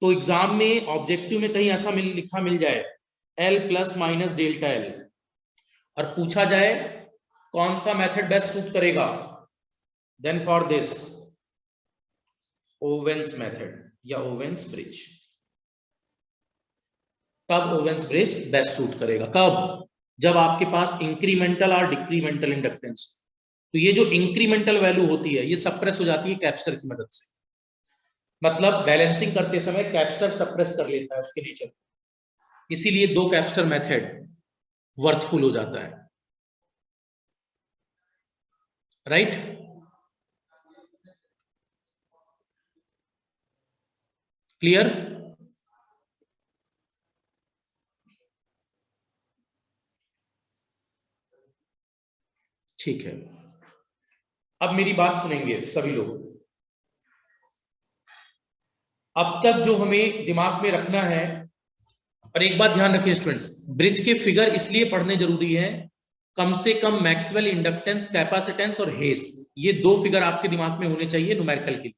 तो एग्जाम में ऑब्जेक्टिव में कहीं ऐसा लिखा मिल जाए L plus minus delta L, और पूछा जाए कौन सा मेथड बेस्ट सूट करेगा, then for this Owen's method या ओवेंस ब्रिज, तब ओवेंस ब्रिज बेस्ट सूट करेगा। कब, जब आपके पास इंक्रीमेंटल और डिक्रीमेंटल इंडक्टेंस। तो ये जो इंक्रीमेंटल वैल्यू होती है, ये सप्रेस हो जाती है कैपेसिटर की मदद से, मतलब बैलेंसिंग करते समय कैपेसिटर सप्रेस कर लेता है उसके नेचर, इसीलिए दो कैपेसिटर मेथड वर्थफुल हो जाता है, राइट। क्लियर, ठीक है। अब मेरी बात सुनेंगे सभी लोग। अब तक जो हमें दिमाग में रखना है, और एक बात ध्यान रखिए स्टूडेंट्स, ब्रिज के फिगर इसलिए पढ़ने जरूरी है, कम से कम मैक्सवेल इंडक्टेंस, कैपेसिटेंस और हेस, ये दो फिगर आपके दिमाग में होने चाहिए न्यूमेरिकल के लिए,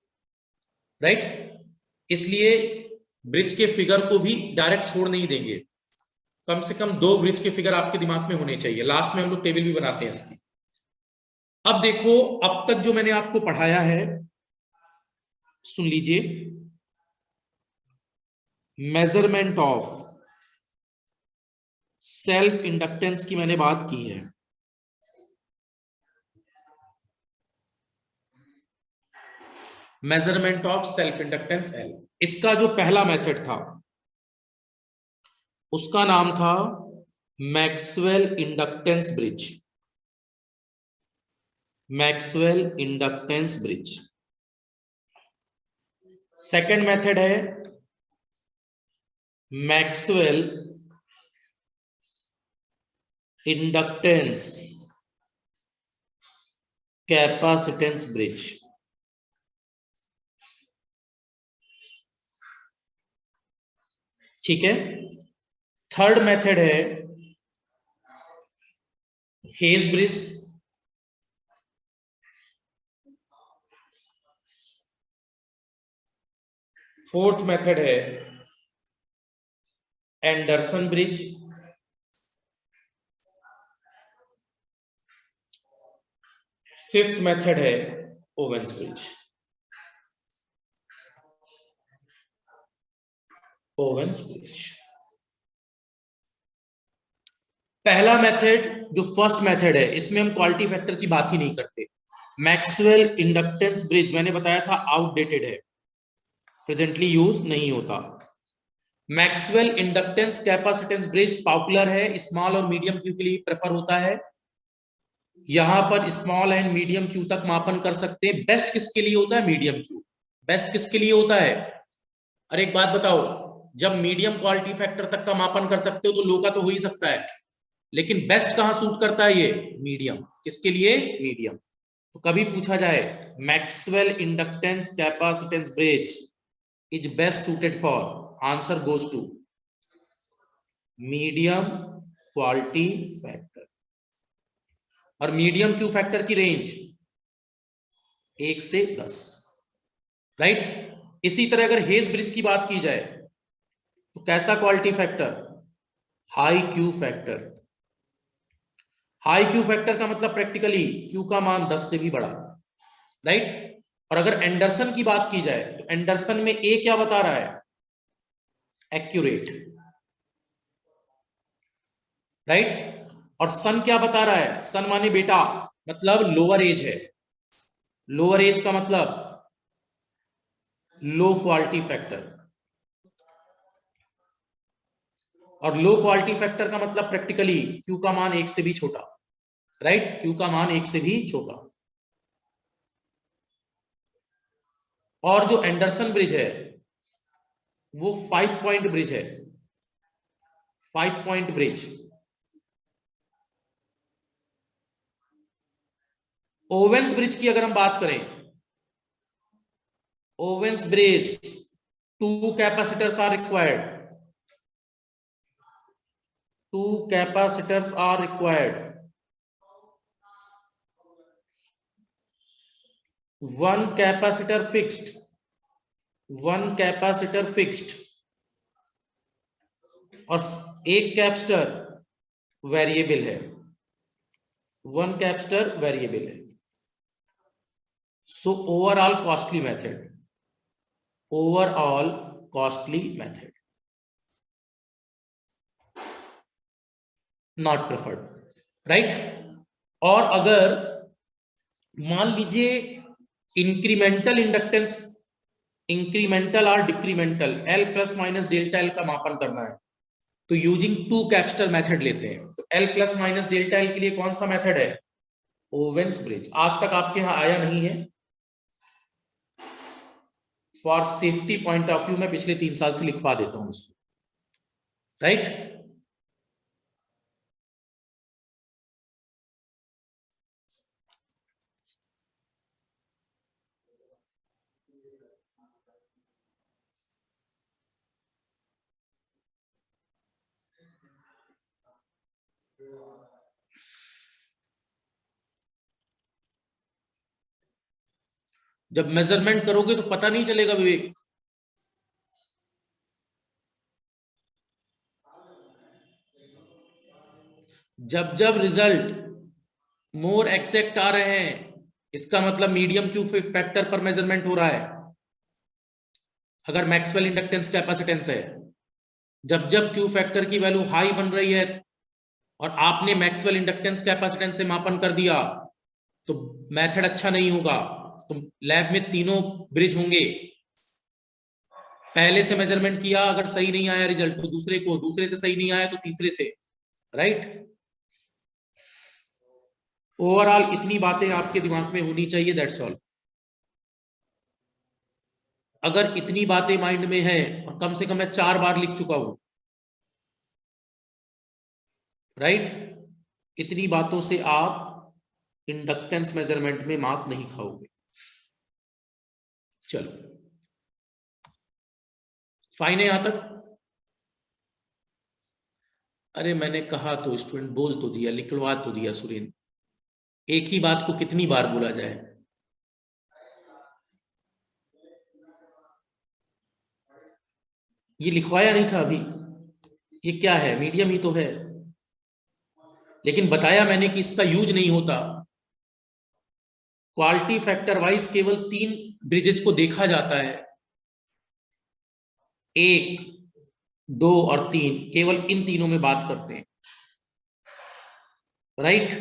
राइट। इसलिए ब्रिज के फिगर को भी डायरेक्ट छोड़ नहीं देंगे, कम से कम दो ब्रिज के फिगर आपके दिमाग में होने चाहिए। लास्ट में हम लोग टेबल भी बनाते हैं इसकी। अब देखो, अब तक जो मैंने आपको पढ़ाया है, सुन लीजिए। मेजरमेंट ऑफ सेल्फ इंडक्टेंस की मैंने बात की है, measurement of self inductance L. इसका जो पहला मेथड था उसका नाम था Maxwell inductance bridge, Maxwell inductance bridge. Second method है मैक्सवेल इंडक्टेंस कैपेसिटेंस ब्रिज। ठीक है। थर्ड मेथड है हेज ब्रिज। फोर्थ मेथड है एंडरसन ब्रिज। फिफ्थ मेथड है ओवेन्स ब्रिज। ओवेन्स ब्रिज पहला मेथड, जो फर्स्ट मेथड है, इसमें हम क्वालिटी फैक्टर की बात ही नहीं करते। मैक्सवेल इंडक्टेंस ब्रिज मैंने बताया था आउटडेटेड है, प्रेजेंटली यूज नहीं होता। Maxwell inductance capacitance bridge popular है, स्मॉल और मीडियम क्यू के लिए प्रेफर होता है। यहां पर स्मॉल एंड मीडियम क्यू तक मापन कर सकते हैं। बेस्ट किसके लिए होता है? Medium Q. बेस्ट किसके लिए होता है? अरे एक बात बताओ, जब मीडियम क्वालिटी फैक्टर तक का मापन कर सकते हो तो लो का तो हो ही सकता है, लेकिन बेस्ट कहां सूट करता है? ये मीडियम। किसके लिए? मीडियम। तो कभी पूछा जाए Maxwell inductance capacitance bridge is best suited for, answer goes to medium quality factor. और मीडियम क्यू फैक्टर की रेंज 1 से 10, राइट। इसी तरह अगर हेज ब्रिज की बात की जाए तो कैसा quality factor? High Q factor. High Q factor का मतलब प्रैक्टिकली क्यू का मान 10 से भी बड़ा, राइट। और अगर एंडरसन की बात की जाए तो एंडरसन में ए क्या बता रहा है? Accurate, right. और सन क्या बता रहा है? सन माने बेटा, मतलब लोअर एज है। लोअर एज का मतलब लो क्वालिटी फैक्टर। और लो क्वालिटी फैक्टर का मतलब प्रैक्टिकली क्यू का मान 1 से भी छोटा, राइट। क्यू का मान 1 से भी छोटा। और जो एंडरसन ब्रिज है वो 5 पॉइंट ब्रिज है। 5 पॉइंट ब्रिज। ओवेन्स ब्रिज की अगर हम बात करें, Owen's bridge 2 capacitors are required. 2 capacitors are required. One capacitor fixed. One capacitor fixed. और एक कैपेसिटर वेरिएबल है। One कैपेसिटर वेरिएबल है। So overall costly method. Overall costly method. Not preferred. Right? और अगर मान लीजिए इंक्रीमेंटल इंडक्टेंस, इंक्रीमेंटल और decremental L plus minus delta L का मापन करना है तो यूजिंग 2 कैपेसिटर मेथड लेते हैं। तो L plus minus delta L के लिए कौन सा मेथड है? Owens bridge. आज तक आपके यहां आया नहीं है, for safety point of view मैं पिछले 3 साल से लिखवा देता हूं उसको, राइट। जब मेजरमेंट करोगे तो पता नहीं चलेगा विवेक। जब जब रिजल्ट मोर एक्सैक्ट आ रहे हैं इसका मतलब मीडियम क्यू फैक्टर पर मेजरमेंट हो रहा है। अगर मैक्सवेल इंडक्टेंस कैपेसिटेंस है, जब जब क्यू फैक्टर की वैल्यू हाई बन रही है और आपने मैक्सवेल इंडक्टेंस कैपेसिटेंस से मापन कर दिया तो मेथड अच्छा नहीं होगा। तो लैब में तीनों ब्रिज होंगे, पहले से मेजरमेंट किया, अगर सही नहीं आया रिजल्ट तो दूसरे को, दूसरे से सही नहीं आया तो तीसरे से, राइट। ओवरऑल इतनी बातें आपके दिमाग में होनी चाहिए, दैट्स ऑल। अगर इतनी बातें माइंड में है और कम से कम मैं 4 बार लिख चुका हूं, राइट, इतनी बातों से आप इंडक्टेंस मेजरमेंट में मार्क नहीं खाओगे। चलो फाइन है यहां तक। अरे मैंने कहा तो स्टूडेंट बोल तो दिया, लिखवा तो दिया सुरेंद्र, एक ही बात को कितनी बार बोला जाए। ये लिखवाया नहीं था अभी, ये क्या है? मीडियम ही तो है, लेकिन बताया मैंने कि इसका यूज नहीं होता। क्वालिटी फैक्टर वाइज केवल 3 ब्रिजेस को देखा जाता है, 1, 2 और 3, केवल इन तीनों में बात करते हैं, राइट।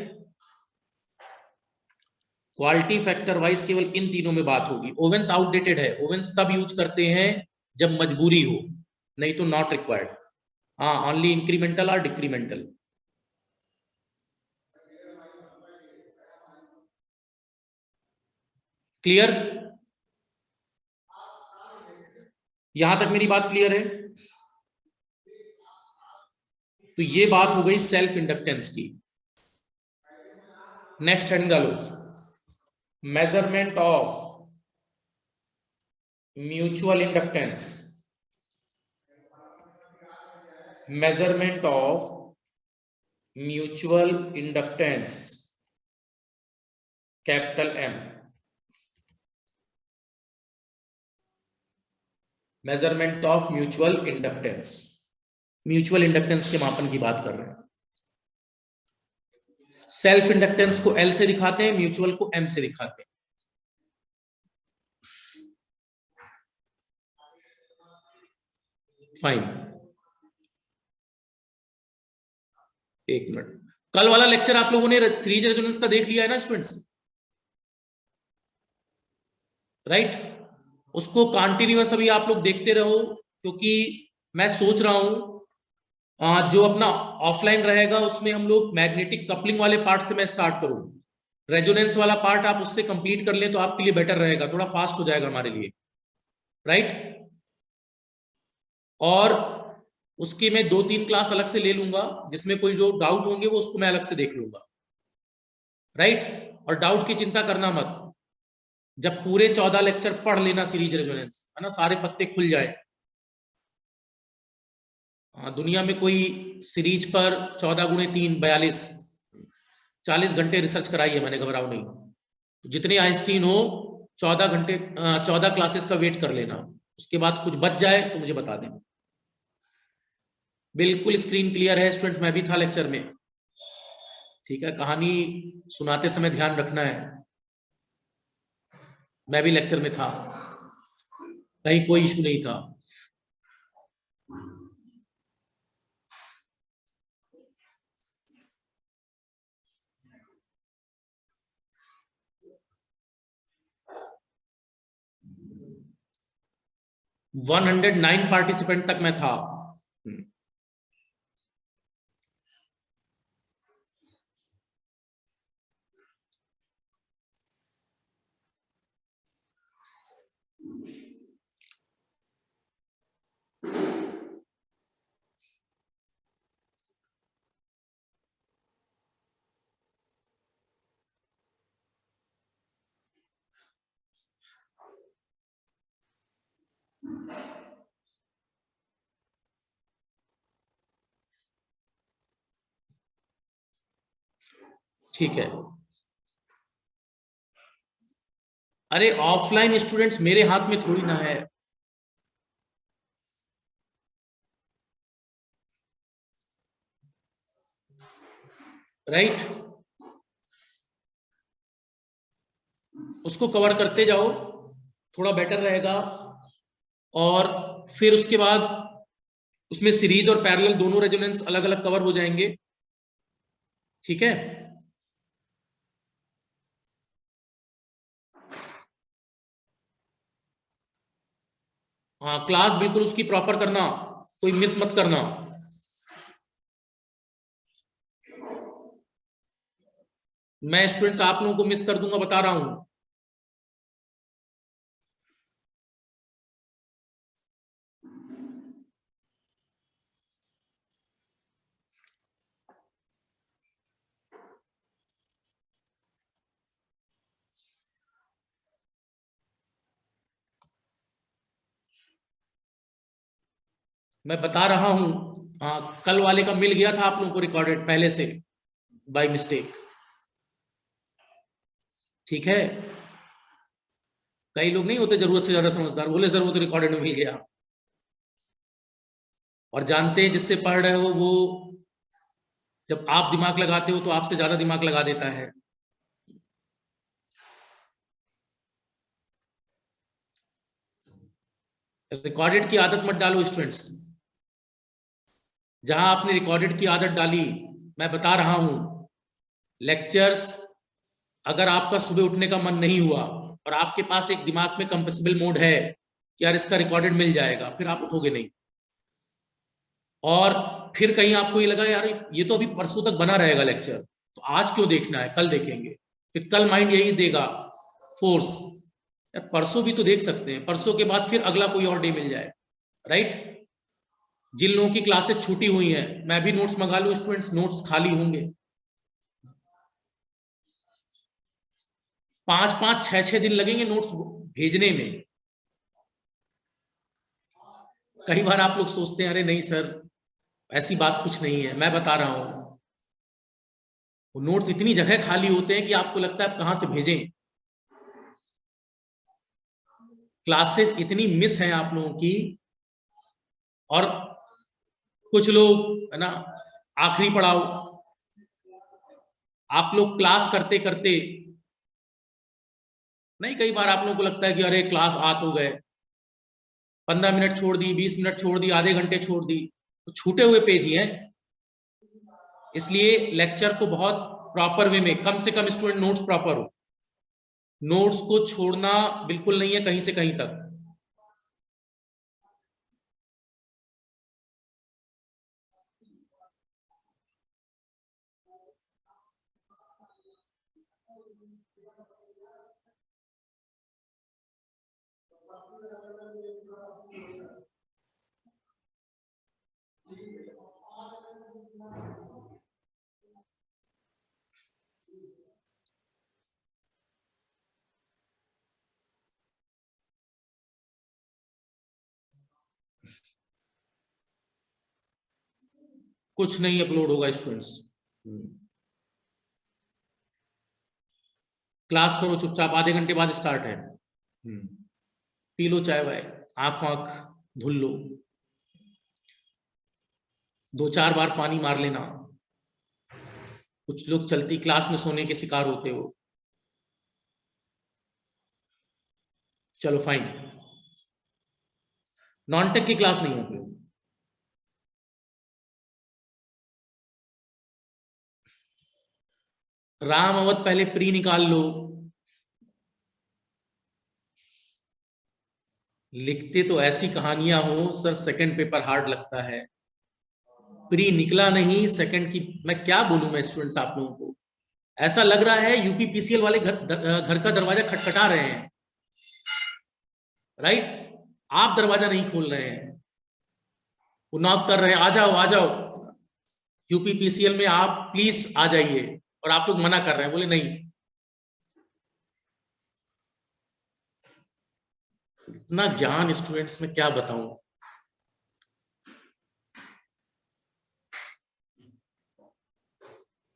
क्वालिटी फैक्टर वाइज केवल इन तीनों में बात होगी। ओवेंस आउटडेटेड है, ओवेंस तब यूज करते हैं जब मजबूरी हो, नहीं तो नॉट रिक्वायर्ड। हाँ, ओनली इंक्रीमेंटल और डिक्रीमेंटल। क्लियर? यहां तक मेरी बात क्लियर है? तो ये बात हो गई सेल्फ इंडक्टेंस की। नेक्स्ट हेडिंग डालो, measurement of mutual inductance. Measurement of mutual inductance, capital M. Measurement of mutual inductance, mutual inductance के मापन की बात कर रहे हैं। सेल्फ इंडक्टेंस को एल से दिखाते हैं, म्यूचुअल को एम से दिखाते हैं। फाइन, एक मिनट। कल वाला लेक्चर आप लोगों ने सीरीज रेजोनेंस का देख लिया है ना स्टूडेंट्स, राइट? उसको कंटिन्यूअस अभी आप लोग देखते रहो, क्योंकि मैं सोच रहा हूं जो अपना ऑफलाइन रहेगा उसमें हम लोग मैग्नेटिक कपलिंग वाले पार्ट से मैं स्टार्ट करूं। रेजोनेंस वाला पार्ट आप उससे कंप्लीट कर ले तो आपके लिए बेटर रहेगा, थोड़ा फास्ट हो जाएगा हमारे लिए, राइट? और उसकी मैं 2-3 क्लास अलग से ले लूंगा, जिसमें कोई जो डाउट होंगे वो उसको मैं अलग से देख लूंगा, राइट? और डाउट की चिंता करना मत, जब पूरे 14 लेक्चर पढ़ लेना सीरीज रेजोनेंस, है ना, सारे पत्ते खुल जाए। दुनिया में कोई सीरीज पर 14 × 3 42 40 घंटे रिसर्च कराई है मैंने, घबराओ नहीं। तो जितने आइंस्टीन हो 14 क्लासेस का वेट कर लेना, उसके बाद कुछ बच जाए तो मुझे बता देना। बिल्कुल स्क्रीन क्लियर है स्टूडेंट्स, मैं भी था लेक्चर में, ठीक है? कहानी सुनाते समय ध्यान रखना है, मैं भी लेक्चर में था, कहीं कोई इशू नहीं था। - 109 पार्टिसिपेंट तक मैं था। ठीक है, अरे ऑफलाइन स्टूडेंट्स मेरे हाथ में थोड़ी ना है, राइट? उसको कवर करते जाओ, थोड़ा बेटर रहेगा। और फिर उसके बाद उसमें सीरीज और पैरेलल दोनों रेजोनेंस अलग अलग कवर हो जाएंगे, ठीक है? हाँ, क्लास बिल्कुल उसकी प्रॉपर करना, कोई मिस मत करना। मैं स्टूडेंट्स आप लोगों को मिस कर दूंगा, बता रहा हूं। मैं बता रहा हूं, कल वाले का मिल गया था आप लोगों को रिकॉर्डेड पहले से बाय मिस्टेक, ठीक है? कई लोग नहीं होते जरूरत से ज्यादा समझदार, बोले सर वो तो रिकॉर्डेड में मिल गया, और जानते हैं जिससे पढ़ रहे हो वो जब आप दिमाग लगाते हो तो आपसे ज्यादा दिमाग लगा देता है। रिकॉर्डेड की आदत मत डालो स्टूडेंट्स। जहां आपने रिकॉर्डेड की आदत डाली, मैं बता रहा हूं, लेक्चर्स अगर आपका सुबह उठने का मन नहीं हुआ और आपके पास एक दिमाग में कंप्रेसिबल मोड है कि यार इसका रिकॉर्डेड मिल जाएगा, फिर आप उठोगे नहीं। और फिर कहीं आपको ये लगा यार ये तो अभी परसों तक बना रहेगा लेक्चर, तो आज क्यों देखना है, कल देखेंगे। फिर कल माइंड यही देगा फोर्स, यार परसों भी तो देख सकते हैं, परसों के बाद फिर अगला कोई और डे मिल जाए, राइट। जिन लोगों की क्लासेस छूटी हुई हैं, मैं भी नोट्स मंगा लूं स्टूडेंट्स, नोट्स खाली होंगे। 5-5, 6-6 दिन लगेंगे नोट्स भेजने में। कई बार आप लोग सोचते हैं अरे नहीं सर ऐसी बात कुछ नहीं है, मैं बता रहा हूं, वो नोट्स इतनी जगह खाली होते हैं कि आपको लगता है आप कहां से भेजें। क्लासेस इतनी मिस हैं आप लोगों की, और कुछ लोग है ना आखिरी पड़ाव, आप लोग क्लास करते करते नहीं, कई बार आप लोगों को लगता है कि अरे क्लास आ तो गए, 15 मिनट छोड़ दी, 20 मिनट छोड़ दी, आधे घंटे छोड़ दी, तो छूटे हुए पेज ही हैं। इसलिए लेक्चर को बहुत प्रॉपर वे में, कम से कम स्टूडेंट नोट्स प्रॉपर हो, नोट्स को छोड़ना बिल्कुल नहीं है कहीं से कहीं तक। कुछ नहीं अपलोड होगा स्टूडेंट्स, क्लास करो चुपचाप, आधे घंटे बाद स्टार्ट है। पी लो चाय वाय, आंख वाँख धुल लो, 2-4 बार पानी मार लेना। कुछ लोग चलती क्लास में सोने के शिकार होते हो। चलो फाइन, नॉन टेक की क्लास नहीं होगी। राम अवध पहले प्री निकाल लो। लिखते तो ऐसी कहानियां हो सर, सेकंड पेपर हार्ड लगता है। प्री निकला नहीं, सेकंड की मैं क्या बोलूं मैं स्टूडेंट्स आप लोगों को, ऐसा लग रहा है यूपी पीसीएल वाले घर का दरवाजा खटखटा रहे हैं, राइट। आप दरवाजा नहीं खोल रहे हैं, वो नॉक कर रहे हैं, आ जाओ आ जाओ यूपी पीसीएल में आप प्लीज आ जाइए, और आप लोग मना कर रहे हैं, बोले नहीं। इतना ज्ञान स्टूडेंट्स में क्या बताऊं।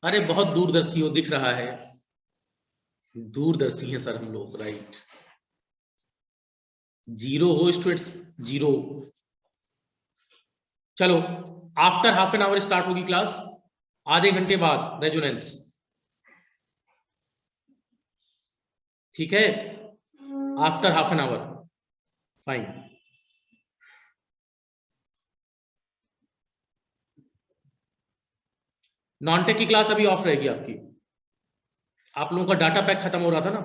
अरे बहुत दूरदर्शी हो, दिख रहा है, दूरदर्शी है सर हम लोग, राइट। जीरो हो स्टूडेंट्स, जीरो। चलो after half an hour start होगी क्लास, आधे घंटे बाद रेजोनेंस, ठीक है, after half an hour, fine. Non tech की क्लास अभी ऑफ रहेगी आपकी, आप लोगों का डाटा पैक खत्म हो रहा था ना।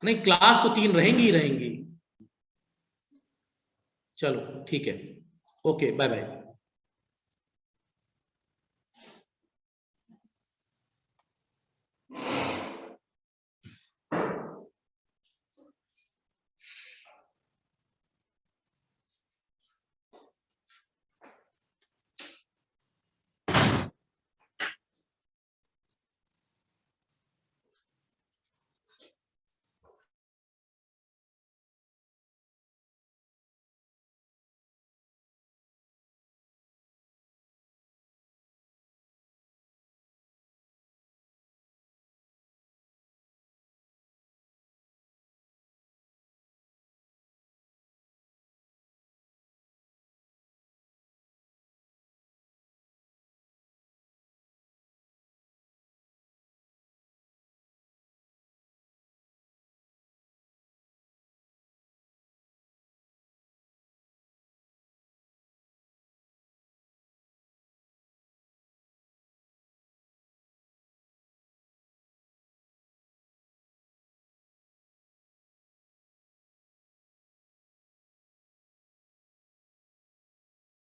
नहीं क्लास तो 3 रहेंगी ही रहेंगी। चलो ठीक है, ओके बाय बाय।